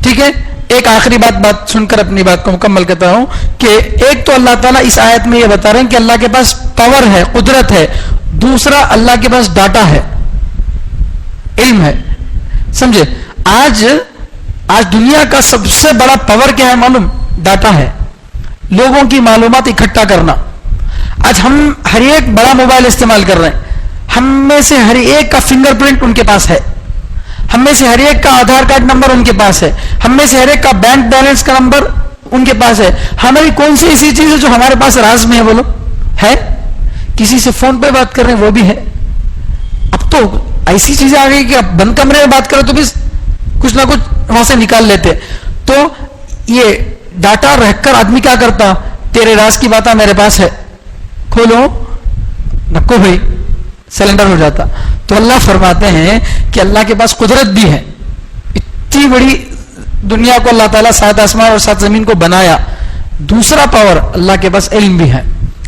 Speaker 2: ٹھیک ہے, ایک آخری بات سن کر اپنی بات کو مکمل کرتا ہوں کہ ایک تو اللہ تعالیٰ اس آیت میں یہ بتا رہے ہیں کہ اللہ کے پاس پاور ہے, قدرت ہے. دوسرا, اللہ کے پاس ڈاٹا ہے, علم ہے. سمجھے, آج دنیا کا سب سے بڑا پاور کیا ہے معلوم؟ ڈاٹا ہے, لوگوں کی معلومات اکٹھا کرنا. آج ہم ہر ایک بڑا موبائل استعمال کر رہے ہیں, ہم میں سے ہر ایک کا فنگر پرنٹ ان کے پاس ہے, ہم میں سے ہر ایک کا آدھار کارڈ نمبر ان کے پاس ہے, ہم میں سے ہر ایک کا بینک بیلنس کا نمبر ان کے پاس ہے. ہماری کون سی ایسی چیز ہے جو ہمارے پاس راز میں ہے؟ بولو, ہے؟ کسی سے فون پہ بات کر رہے ہیں وہ بھی ہے. اب تو ایسی چیزیں آ گئی کہ اب بند کمرے میں بات کرو تو بھی کچھ نہ کچھ وہاں سے نکال لیتے. تو یہ ڈاٹا رکھ کر آدمی کیا کرتا؟ تیرے راز کی بات میرے پاس ہے, کھولو نکو بھائی, سلنڈر ہو جاتا. تو اللہ فرماتے ہیں کہ اللہ کے پاس قدرت بھی ہے, اتنی بڑی دنیا کو اللہ تعالیٰ 7 آسمان اور 7 زمین کو بنایا. دوسرا پاور, اللہ کے پاس علم بھی ہے,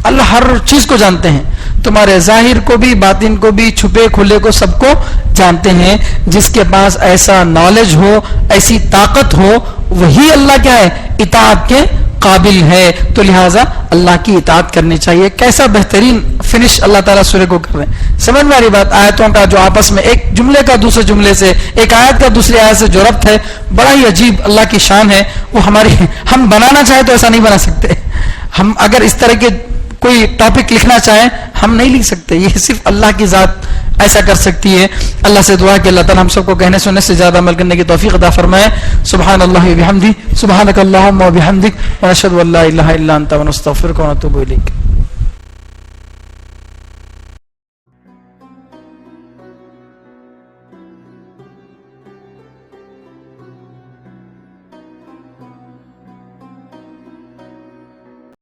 Speaker 2: اللہ ہر چیز کو جانتے ہیں, تمہارے ظاہر کو بھی باطن کو بھی چھپے کھلے کو سب کو جانتے ہیں. جس کے پاس ایسا نالج ہو, ایسی طاقت ہو, وہی اللہ کیا ہے؟ اطاعت کے قابل ہے. تو لہٰذا اللہ کی اطاعت کرنی چاہیے. کیسا بہترین فنش اللہ تعالیٰ سورہ کو کر رہے ہیں. سمجھ میں آ رہی بات؟ آیتوں کا جو آپس میں ایک جملے کا دوسرے جملے سے, ایک آیت کا دوسری آیت سے جو ربط ہے, بڑا ہی عجیب اللہ کی شان ہے. وہ ہم بنانا چاہیں تو ایسا نہیں بنا سکتے. ہم اگر اس طرح کے کوئی ٹاپک لکھنا چاہیں ہم نہیں لکھ سکتے, یہ صرف اللہ کی ذات ایسا کر سکتی ہے. اللہ سے دعا کہ اللہ تعالیٰ ہم سب کو کہنے سننے سے زیادہ عمل کرنے کی توفیق عطا فرمائے. سبحان اللہ و بحمدہ, سبحانک اللہم و بحمدک, ونشہد ان لا الہ الا انت ونستغفرک ونتوب الیک.